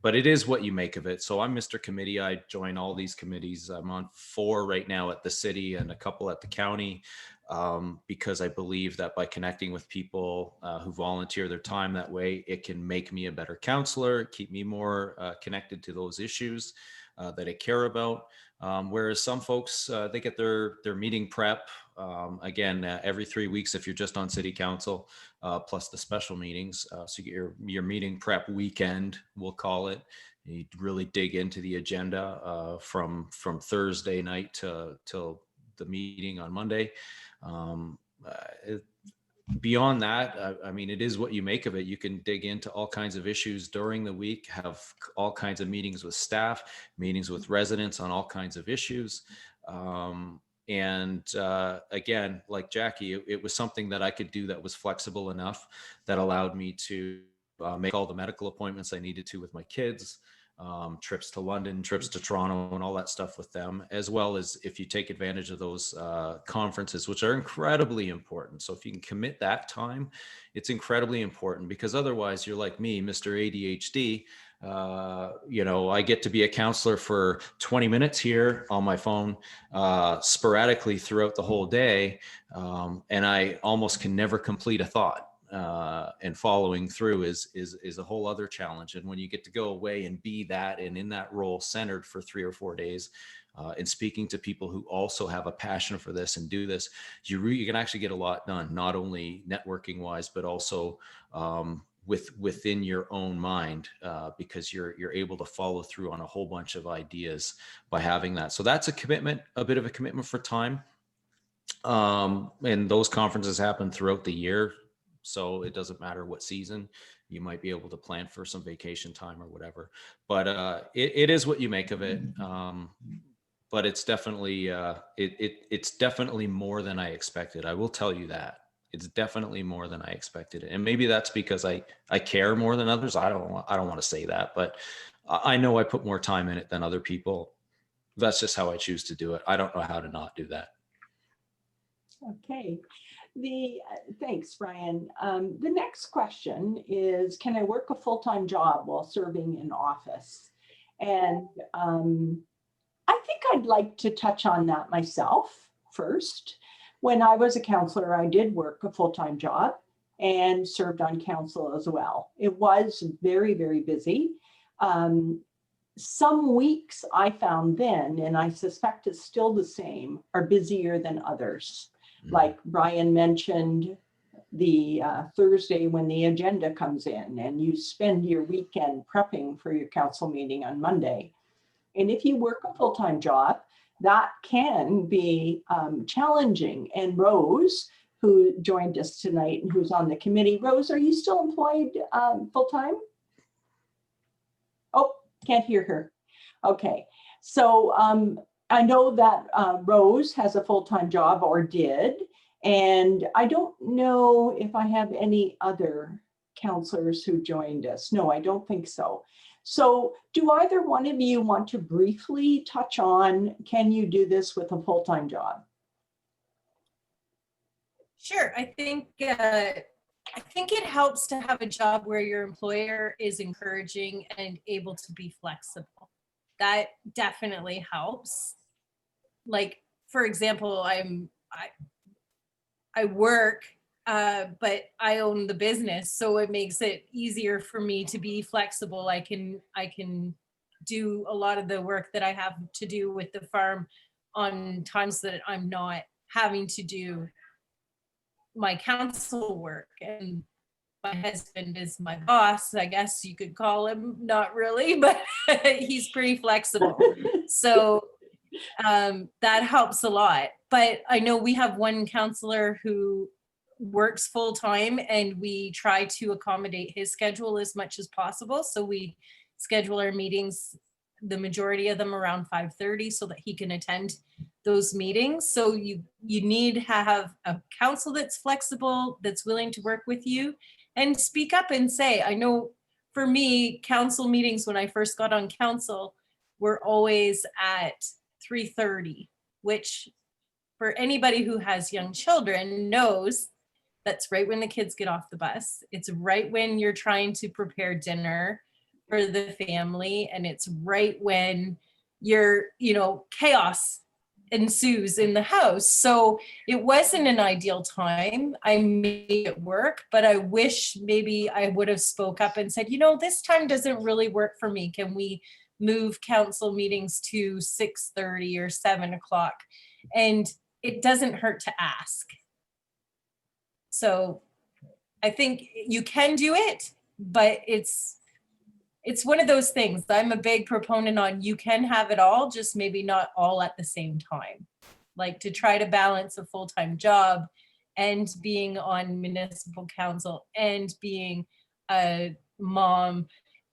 But it is what you make of it. So I'm Mr. Committee. I join all these committees. I'm on 4 right now at the city and a couple at the county, because I believe that by connecting with people who volunteer their time that way, it can make me a better counselor, keep me more connected to those issues that I care about. Whereas some folks, they get their meeting prep, again, every 3 weeks if you're just on city council, plus the special meetings. So you get your meeting prep weekend, we'll call it. You really dig into the agenda from Thursday night till the meeting on Monday. Beyond that, I mean, it is what you make of it. You can dig into all kinds of issues during the week, have all kinds of meetings with staff, meetings with residents on all kinds of issues. And again, like Jackie, it was something that I could do that was flexible enough, that allowed me to make all the medical appointments I needed to with my kids, trips to London, trips to Toronto, and all that stuff with them, as well as if you take advantage of those conferences, which are incredibly important. So if you can commit that time, it's incredibly important, because otherwise you're like me, Mr. ADHD. I get to be a counselor for 20 minutes here on my phone, sporadically throughout the whole day. And I almost can never complete a thought. and following through is a whole other challenge. And when you get to go away and be that and in that role centered for 3 or 4 days, and speaking to people who also have a passion for this and do this, you can actually get a lot done, not only networking wise, but also within your own mind, because you're able to follow through on a whole bunch of ideas by having that. So that's a commitment, a bit of a commitment for time. And those conferences happen throughout the year, so it doesn't matter what season. You might be able to plan for some vacation time or whatever, but it is what you make of it. But it's definitely it's definitely more than I expected. I will tell you that. It's definitely more than I expected. And maybe that's because I care more than others. I don't want to say that, but I know I put more time in it than other people. That's just how I choose to do it. I don't know how to not do that. Okay. Thanks, Brian. The next question is, can I work a full-time job while serving in office? And I think I'd like to touch on that myself first. When I was a counselor, I did work a full-time job and served on council as well. It was very, very busy. Some weeks I found then, and I suspect it's still the same, are busier than others. Like Brian mentioned, the Thursday when the agenda comes in and you spend your weekend prepping for your council meeting on Monday. And if you work a full-time job, that can be challenging. And Rose, who joined us tonight and who's on the committee, Rose, are you still employed full-time? Oh, can't hear her. Okay, so I know that Rose has a full-time job or did, and I don't know if I have any other counselors who joined us. No, I don't think so. So do either one of you want to briefly touch on, can you do this with a full-time job? Sure. I think it helps to have a job where your employer is encouraging and able to be flexible. That definitely helps. Like, for example, I work, but I own the business, so it makes it easier for me to be flexible. I can do a lot of the work that I have to do with the farm on times that I'm not having to do my council work. And my husband is my boss, I guess you could call him. Not really, but he's pretty flexible. So that helps a lot. But I know we have one counselor who works full time, and we try to accommodate his schedule as much as possible. So we schedule our meetings, the majority of them around 5:30, so that he can attend those meetings. So you need to have a council that's flexible, that's willing to work with you and speak up and say. I know for me, council meetings when I first got on council were always at 3:30, which for anybody who has young children knows that's right when the kids get off the bus. It's right when you're trying to prepare dinner for the family, and it's right when chaos ensues in the house. So it wasn't an ideal time. I made it work, but I wish maybe I would have spoke up and said, this time doesn't really work for me. Can we move council meetings to 6:30 or 7:00? And it doesn't hurt to ask. So I think you can do it, but it's one of those things. I'm a big proponent on you can have it all, just maybe not all at the same time. Like to try to balance a full-time job and being on municipal council and being a mom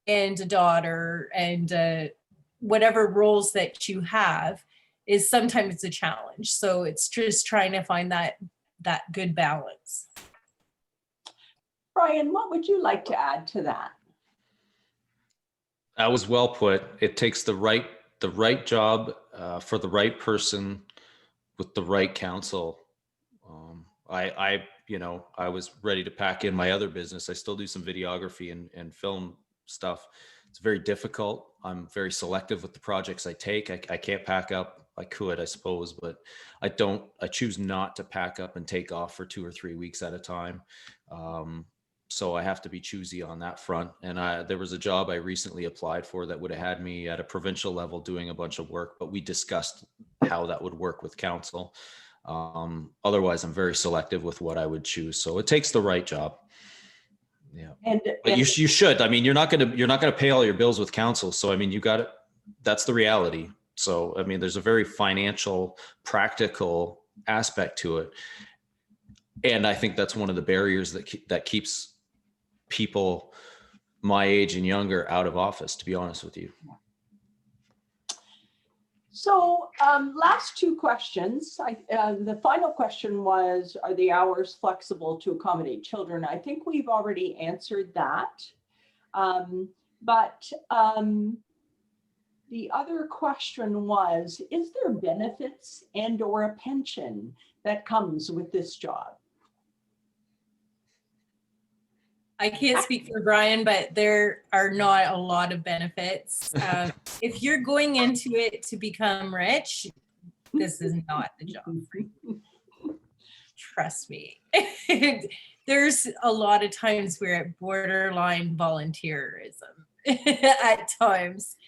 and a daughter and whatever roles that you have is sometimes a challenge. So it's just trying to find that good balance. Brian, what would you like to add to that? That was well put. It takes the right job for the right person with the right counsel. I was ready to pack in my other business. I still do some videography and film stuff. It's very difficult. I'm very selective with the projects I take. I can't pack up. I could, I suppose, but I choose not to pack up and take off for 2 or 3 weeks at a time. So I have to be choosy on that front. And there was a job I recently applied for that would have had me at a provincial level doing a bunch of work, but we discussed how that would work with council. Otherwise, I'm very selective with what I would choose. So it takes the right job. Yeah. But you should. I mean, you're not gonna pay all your bills with council. So I mean, you got it. That's the reality. So I mean, there's a very financial, practical aspect to it. And I think that's one of the barriers that keeps people my age and younger out of office, to be honest with you. So last two questions. The final question was, are the hours flexible to accommodate children? I think we've already answered that. But the other question was, is there benefits and or a pension that comes with this job? I can't speak for Brian, but there are not a lot of benefits. If you're going into it to become rich, this is not the job for you. Trust me. There's a lot of times we're at borderline volunteerism at times.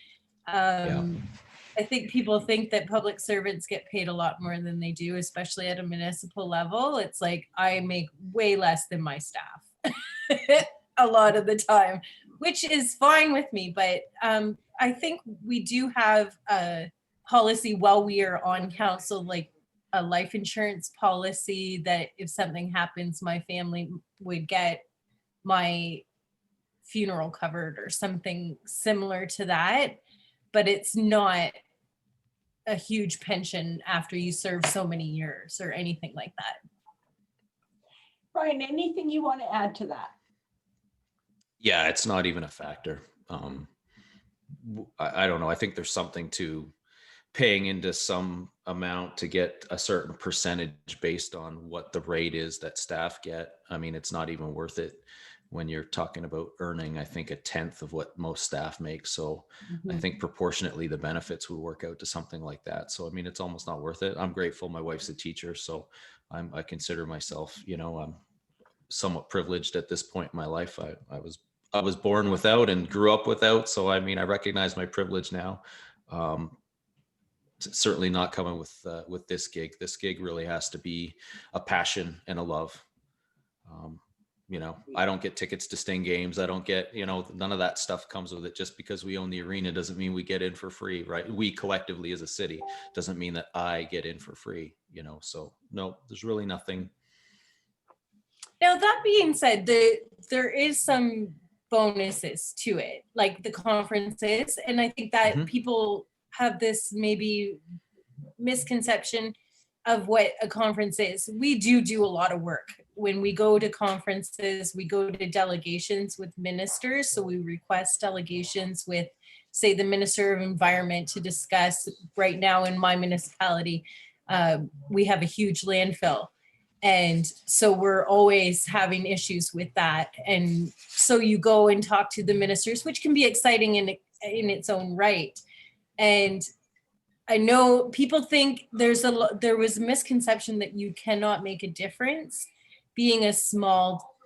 I think people think that public servants get paid a lot more than they do, especially at a municipal level. It's like I make way less than my staff. A lot of the time, which is fine with me, but I think we do have a policy while we are on council, like a life insurance policy, that if something happens, my family would get my funeral covered or something similar to that, but it's not a huge pension after you serve so many years or anything like that. Brian, anything you want to add to that? Yeah, it's not even a factor. I don't know. I think there's something to paying into some amount to get a certain percentage based on what the rate is that staff get. I mean, it's not even worth it when you're talking about earning, I think, 1/10 of what most staff make. So I think proportionately the benefits would work out to something like that. So, I mean, it's almost not worth it. I'm grateful. My wife's a teacher, so I consider myself, I'm somewhat privileged at this point in my life. I was born without and grew up without. So, I mean, I recognize my privilege now. Certainly not coming with this gig. This gig really has to be a passion and a love. I don't get tickets to Sting games. I don't get, none of that stuff comes with it. Just because we own the arena doesn't mean we get in for free, right? We collectively as a city doesn't mean that I get in for free, so no, there's really nothing. Now, that being said, there is some bonuses to it, like the conferences. And I think that people have this maybe misconception of what a conference is. We do a lot of work. When we go to conferences, we go to delegations with ministers. So we request delegations with, say, the Minister of Environment to discuss. Right now in my municipality, we have a huge landfill. And so we're always having issues with that. And so you go and talk to the ministers, which can be exciting in its own right. And I know people think there was a misconception that you cannot make a difference being a small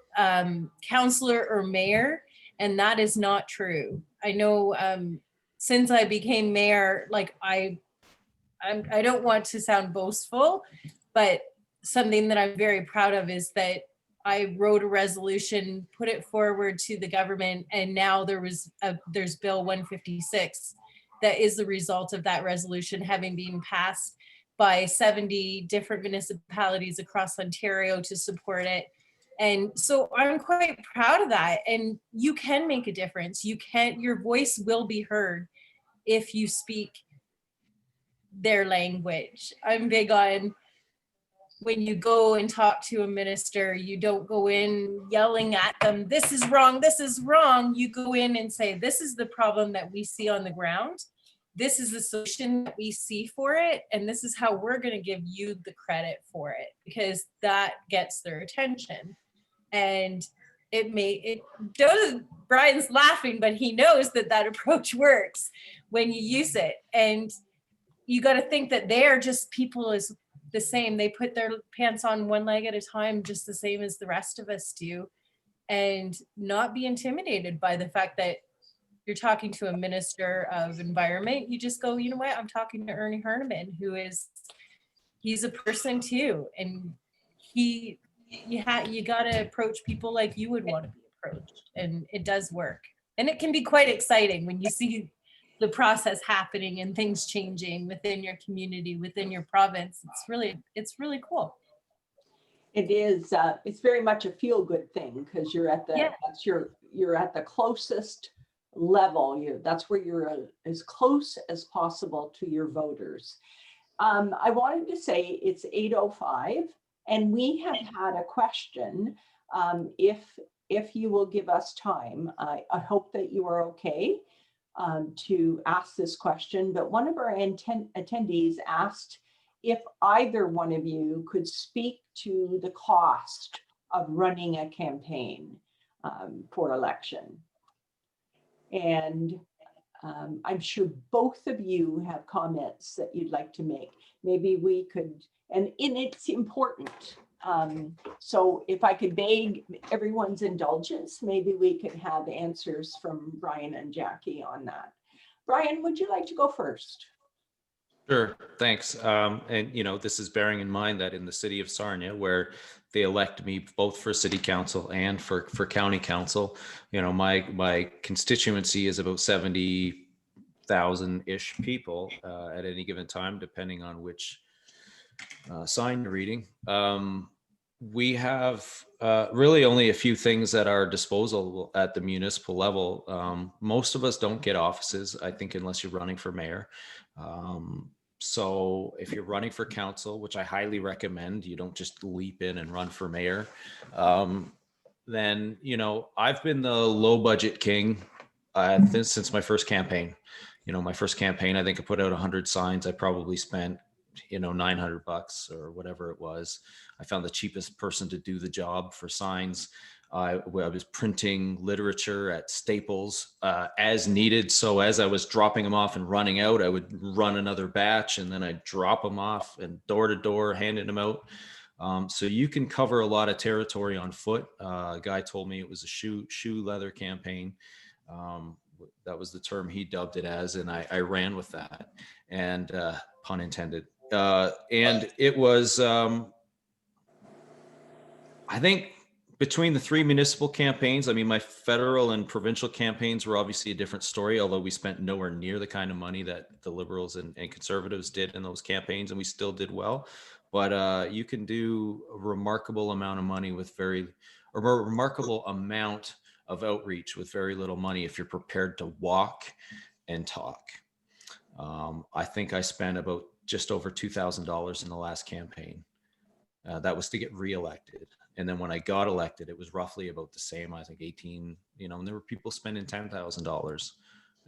councillor or mayor, and that is not true. I know since I became mayor, like I don't want to sound boastful, but something that I'm very proud of is that I wrote a resolution, put it forward to the government, and now there's Bill 156 that is the result of that resolution having been passed by 70 different municipalities across Ontario to support it. And so I'm quite proud of that. And you can make a difference. Your voice will be heard if you speak their language. I'm big on, when you go and talk to a minister, you don't go in yelling at them, this is wrong, this is wrong. You go in and say, this is the problem that we see on the ground. This is the solution that we see for it. And this is how we're going to give you the credit for it, because that gets their attention. And it does. Brian's laughing, but he knows that approach works when you use it. And you got to think that they are just people the same. They put their pants on one leg at a time, just the same as the rest of us do, and not be intimidated by the fact that you're talking to a minister of environment. You just go, you know what, I'm talking to Ernie Herneman, he's a person too. And you got to approach people like you would want to be approached. And it does work. And it can be quite exciting when you see the process happening and things changing within your community, within your province. It's really cool. It is, it's very much a feel-good thing because you're at the, Yeah. you're at the closest level. That's where you're as close as possible to your voters. I wanted to say it's 8:05 and we have had a question. If you will give us time, I hope that you are okay to ask this question, but one of our attendees asked if either one of you could speak to the cost of running a campaign for election. And I'm sure both of you have comments that you'd like to make. Maybe we could, and it's important. So if I could beg everyone's indulgence, maybe we could have answers from Brian and Jackie on that. Brian, would you like to go first? Sure, thanks. And this is bearing in mind that in the city of Sarnia, where they elect me both for city council and for county council, my constituency is about 70,000-ish people at any given time, depending on which sign you're reading. We have really only a few things at our disposal at the municipal level. Most of us don't get offices, I think, unless you're running for mayor. So if you're running for council, which I highly recommend, you don't just leap in and run for mayor, then, I've been the low budget king since my first campaign. My first campaign, I think I put out 100 signs. I probably spent, $900 or whatever it was. I found the cheapest person to do the job for signs. I was printing literature at Staples as needed. So as I was dropping them off and running out, I would run another batch and then I'd drop them off and door to door, handing them out. So you can cover a lot of territory on foot. A guy told me it was a shoe leather campaign. That was the term he dubbed it as, and I ran with that, and pun intended. And it was, I think, between the three municipal campaigns, I mean, my federal and provincial campaigns were obviously a different story, although we spent nowhere near the kind of money that the Liberals and Conservatives did in those campaigns, and we still did well. But you can do a remarkable amount of money with a remarkable amount of outreach with very little money if you're prepared to walk and talk. I think I spent about just over $2,000 in the last campaign. That was to get reelected. And then when I got elected, it was roughly about the same. I think 18, and there were people spending $10,000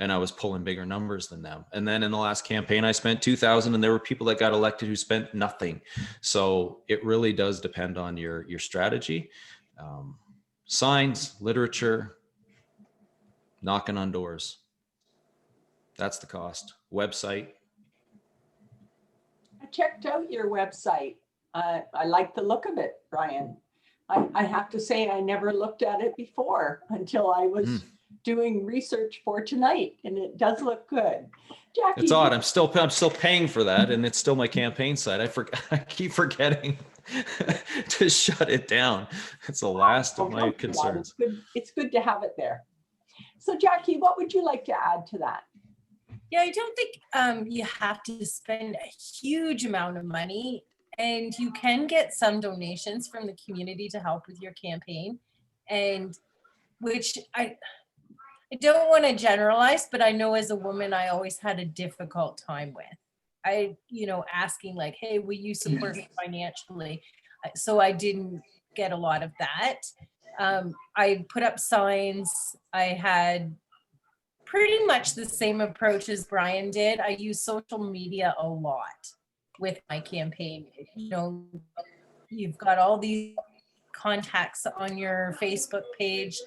and I was pulling bigger numbers than them. And then in the last campaign, I spent 2,000 and there were people that got elected who spent nothing. So it really does depend on your strategy. Signs, literature, knocking on doors. That's the cost. Website. I checked out your website. I like the look of it, Brian. I have to say, I never looked at it before until I was doing research for tonight, and it does look good. Jackie, it's odd. I'm still paying for that, and it's still my campaign site. I keep forgetting to shut it down. It's the last of my concerns. It's good to have it there. So, Jackie, what would you like to add to that? Yeah, I don't think you have to spend a huge amount of money, and you can get some donations from the community to help with your campaign, and which I don't want to generalize, but I know as a woman, I always had a difficult time with. Asking like, hey, will you support me financially? So I didn't get a lot of that. I put up signs. I had pretty much the same approach as Brian did. I use social media a lot with my campaign. You've got all these contacts on your Facebook page.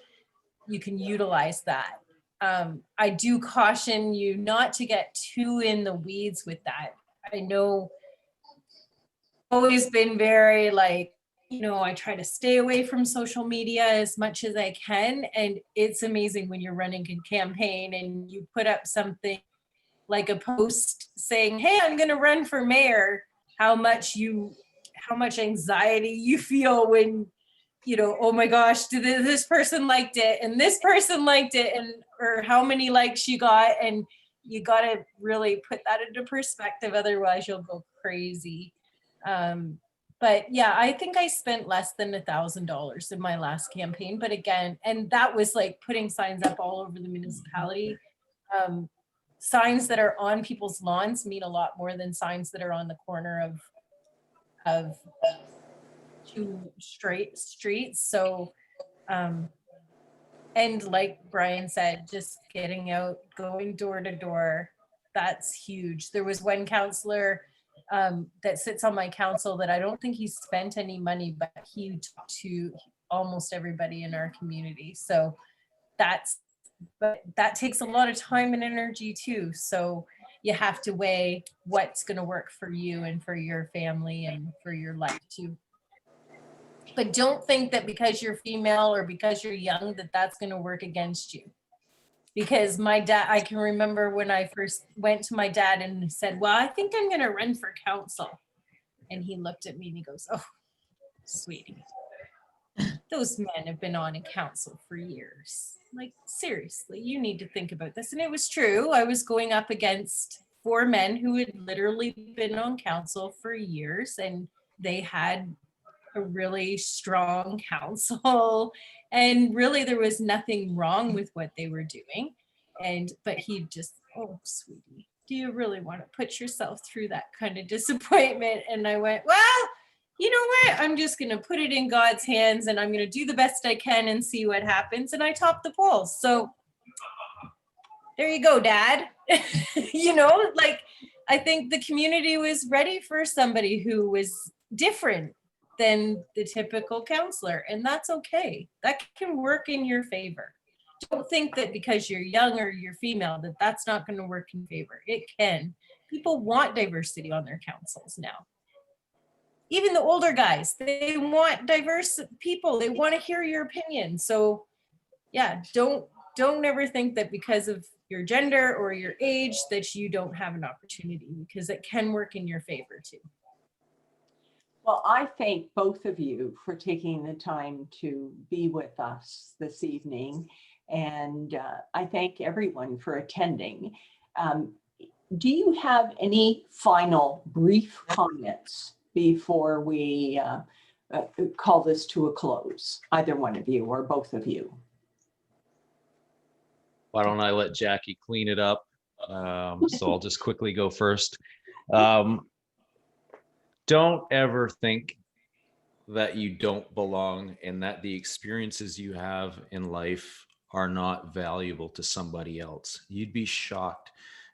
You can utilize that. I do caution you not to get too in the weeds with that. I know always been very like, I try to stay away from social media as much as I can. And it's amazing when you're running a campaign and you put up something like a post saying, hey, I'm going to run for mayor, how much anxiety you feel when, oh my gosh, this person liked it and this person liked it, and or how many likes you got. And you got to really put that into perspective. Otherwise you'll go crazy. But yeah, I think I spent less than $1,000 in my last campaign. But again, and that was like putting signs up all over the municipality. Signs that are on people's lawns mean a lot more than signs that are on the corner of two straight streets. So, and like Brian said, just getting out, going door to door, that's huge. There was one counselor that sits on my council that I don't think he spent any money, but he talked to almost everybody in our community. So but that takes a lot of time and energy too. So you have to weigh what's going to work for you and for your family and for your life too. But don't think that because you're female or because you're young that that's going to work against you. Because my dad, I can remember when I first went to my dad and said, well, I think I'm going to run for council. And he looked at me and he goes, oh, sweetie, those men have been on a council for years. Like, seriously, you need to think about this. And it was true. I was going up against 4 men who had literally been on council for years, and they had a really strong council. And really, there was nothing wrong with what they were doing. But he just, oh, sweetie, do you really want to put yourself through that kind of disappointment? And I went, well, you know what? I'm just going to put it in God's hands and I'm going to do the best I can and see what happens. And I topped the polls. So there you go, Dad. Like, I think the community was ready for somebody who was different than the typical counselor. And that's okay. That can work in your favor. Don't think that because you're young or you're female, that that's not going to work in favor. It can. People want diversity on their councils now. Even the older guys, they want diverse people. They want to hear your opinion. So yeah, don't ever think that because of your gender or your age that you don't have an opportunity, because it can work in your favor too. Well, I thank both of you for taking the time to be with us this evening. And I thank everyone for attending. Do you have any final brief comments before we call this to a close? Either one of you or both of you. Why don't I let Jackie clean it up? So I'll just quickly go first. Don't ever think that you don't belong and that the experiences you have in life are not valuable to somebody else. You'd be shocked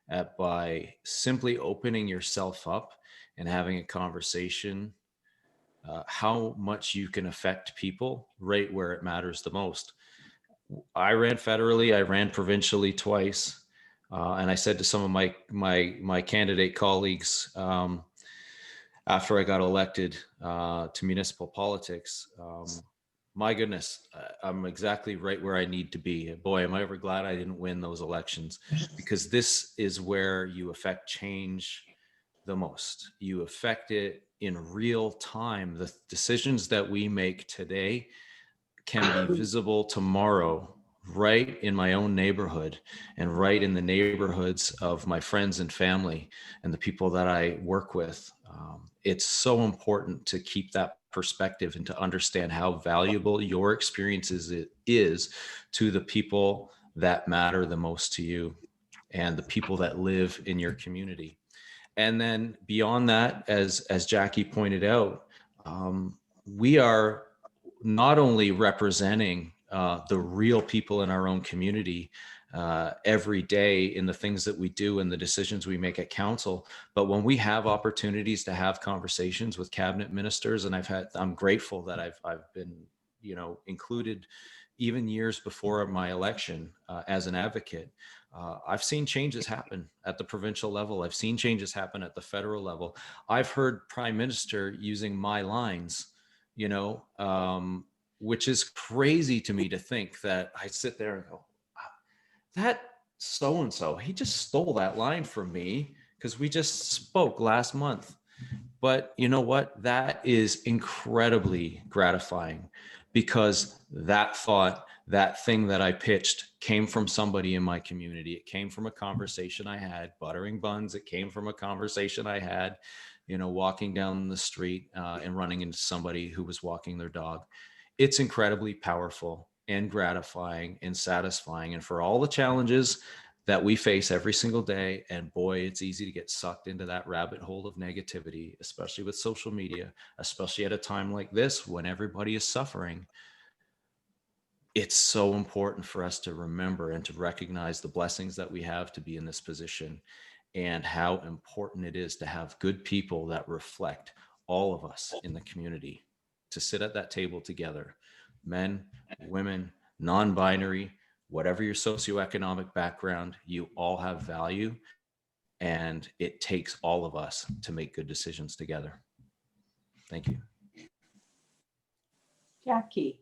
at, by simply opening yourself up and having a conversation, how much you can affect people right where it matters the most. I ran federally, I ran provincially twice. And I said to some of my candidate colleagues, after I got elected to municipal politics, my goodness, I'm exactly right where I need to be. Boy, am I ever glad I didn't win those elections, because this is where you affect change the most. You affect it in real time. The decisions that we make today can be visible tomorrow, right in my own neighborhood and right in the neighborhoods of my friends and family and the people that I work with. It's so important to keep that perspective and to understand how valuable your experiences is to the people that matter the most to you and the people that live in your community. And then beyond that, as Jackie pointed out, we are not only representing the real people in our own community every day in the things that we do and the decisions we make at council, but when we have opportunities to have conversations with cabinet ministers, and I'm grateful that I've been, included even years before my election as an advocate. I've seen changes happen at the provincial level. I've seen changes happen at the federal level. I've heard Prime Minister using my lines, you know, which is crazy to me to think that I sit there and go, that so-and-so, he just stole that line from me because we just spoke last month. But you know what? That is incredibly gratifying because that thought, that thing that I pitched came from somebody in my community. It came from a conversation I had buttering buns. It came from a conversation I had, you know, walking down the street and running into somebody who was walking their dog. It's incredibly powerful and gratifying and satisfying. And for all the challenges that we face every single day, and boy, it's easy to get sucked into that rabbit hole of negativity, especially with social media, especially at a time like this when everybody is suffering. It's so important for us to remember and to recognize the blessings that we have to be in this position and how important it is to have good people that reflect all of us in the community, to sit at that table together, men, women, non-binary, whatever your socioeconomic background, you all have value, and it takes all of us to make good decisions together. Thank you. Jackie.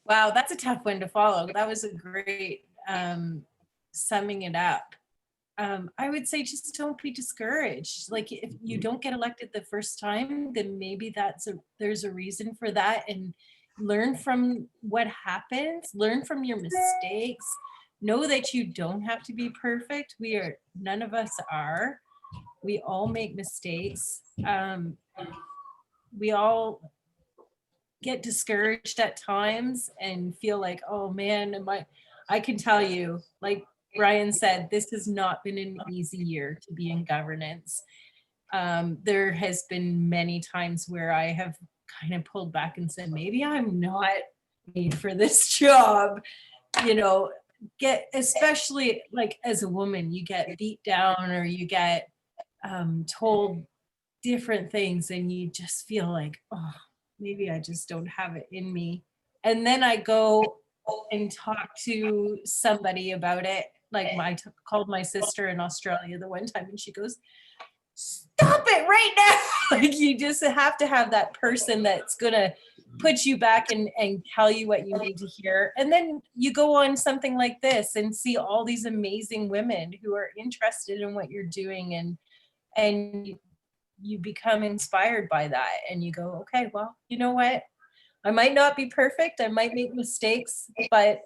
Wow, that's a tough one to follow. That was a great summing it up. I would say just don't be discouraged. Like if you don't get elected the first time, then maybe there's a reason for that, and learn from what happens, learn from your mistakes. Know that you don't have to be perfect. None of us are. We all make mistakes. We all get discouraged at times and feel like, oh man, I can tell you, like Brian said, this has not been an easy year to be in governance. There has been many times where I have kind of pulled back and said, maybe I'm not made for this job. You know, especially like as a woman, you get beat down or you get told different things and you just feel like, oh, maybe I just don't have it in me. And then I go and talk to somebody about it. Like called my sister in Australia the one time and she goes, stop it right now. Like you just have to have that person that's gonna put you back and tell you what you need to hear. And then you go on something like this and see all these amazing women who are interested in what you're doing, and you become inspired by that and you go, okay, well, you know what? I might not be perfect. I might make mistakes, but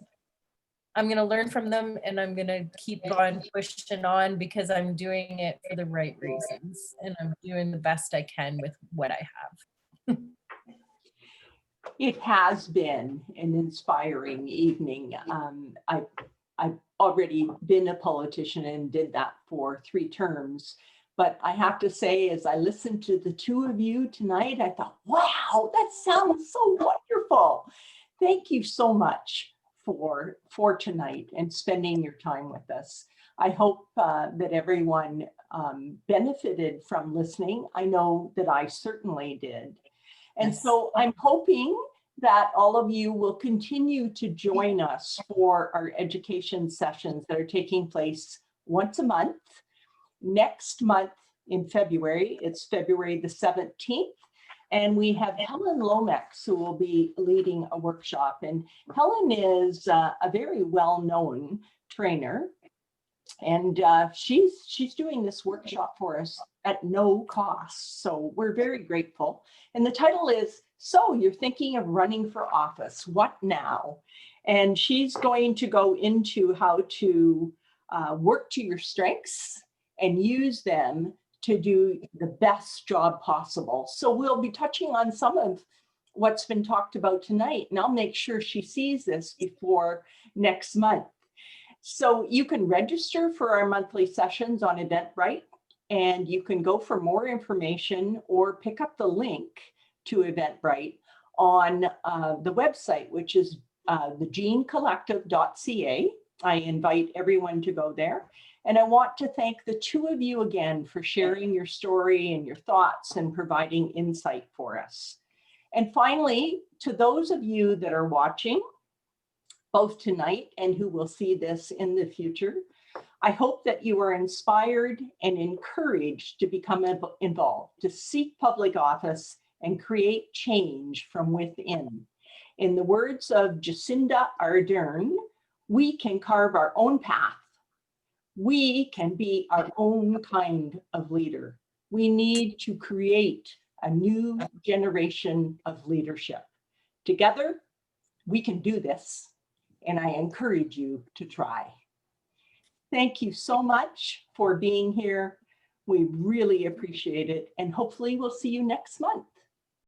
I'm going to learn from them and I'm going to keep on pushing on because I'm doing it for the right reasons and I'm doing the best I can with what I have. It has been an inspiring evening. I've already been a politician and did that for 3 terms. But I have to say, as I listened to the 2 of you tonight, I thought, wow, that sounds so wonderful. Thank you so much for tonight and spending your time with us. I hope that everyone benefited from listening. I know that I certainly did. And Yes. so I'm hoping that all of you will continue to join us for our education sessions that are taking place once a month. Next month in February, it's February the 17th, and we have Helen Lomax who will be leading a workshop. And Helen is a very well-known trainer, and she's doing this workshop for us at no cost. So we're very grateful. And the title is, So You're Thinking of Running for Office, What Now? And she's going to go into how to work to your strengths and use them to do the best job possible. So we'll be touching on some of what's been talked about tonight, and I'll make sure she sees this before next month. So you can register for our monthly sessions on Eventbrite, and you can go for more information or pick up the link to Eventbrite on the website, which is thegenecollective.ca. I invite everyone to go there. And I want to thank the 2 of you again for sharing your story and your thoughts and providing insight for us. And finally, to those of you that are watching, both tonight and who will see this in the future. I hope that you are inspired and encouraged to become involved, to seek public office and create change from within. In the words of Jacinda Ardern, we can carve our own path. We can be our own kind of leader. We need to create a new generation of leadership. Together, we can do this, and I encourage you to try. Thank you so much for being here. We really appreciate it, and hopefully we'll see you next month.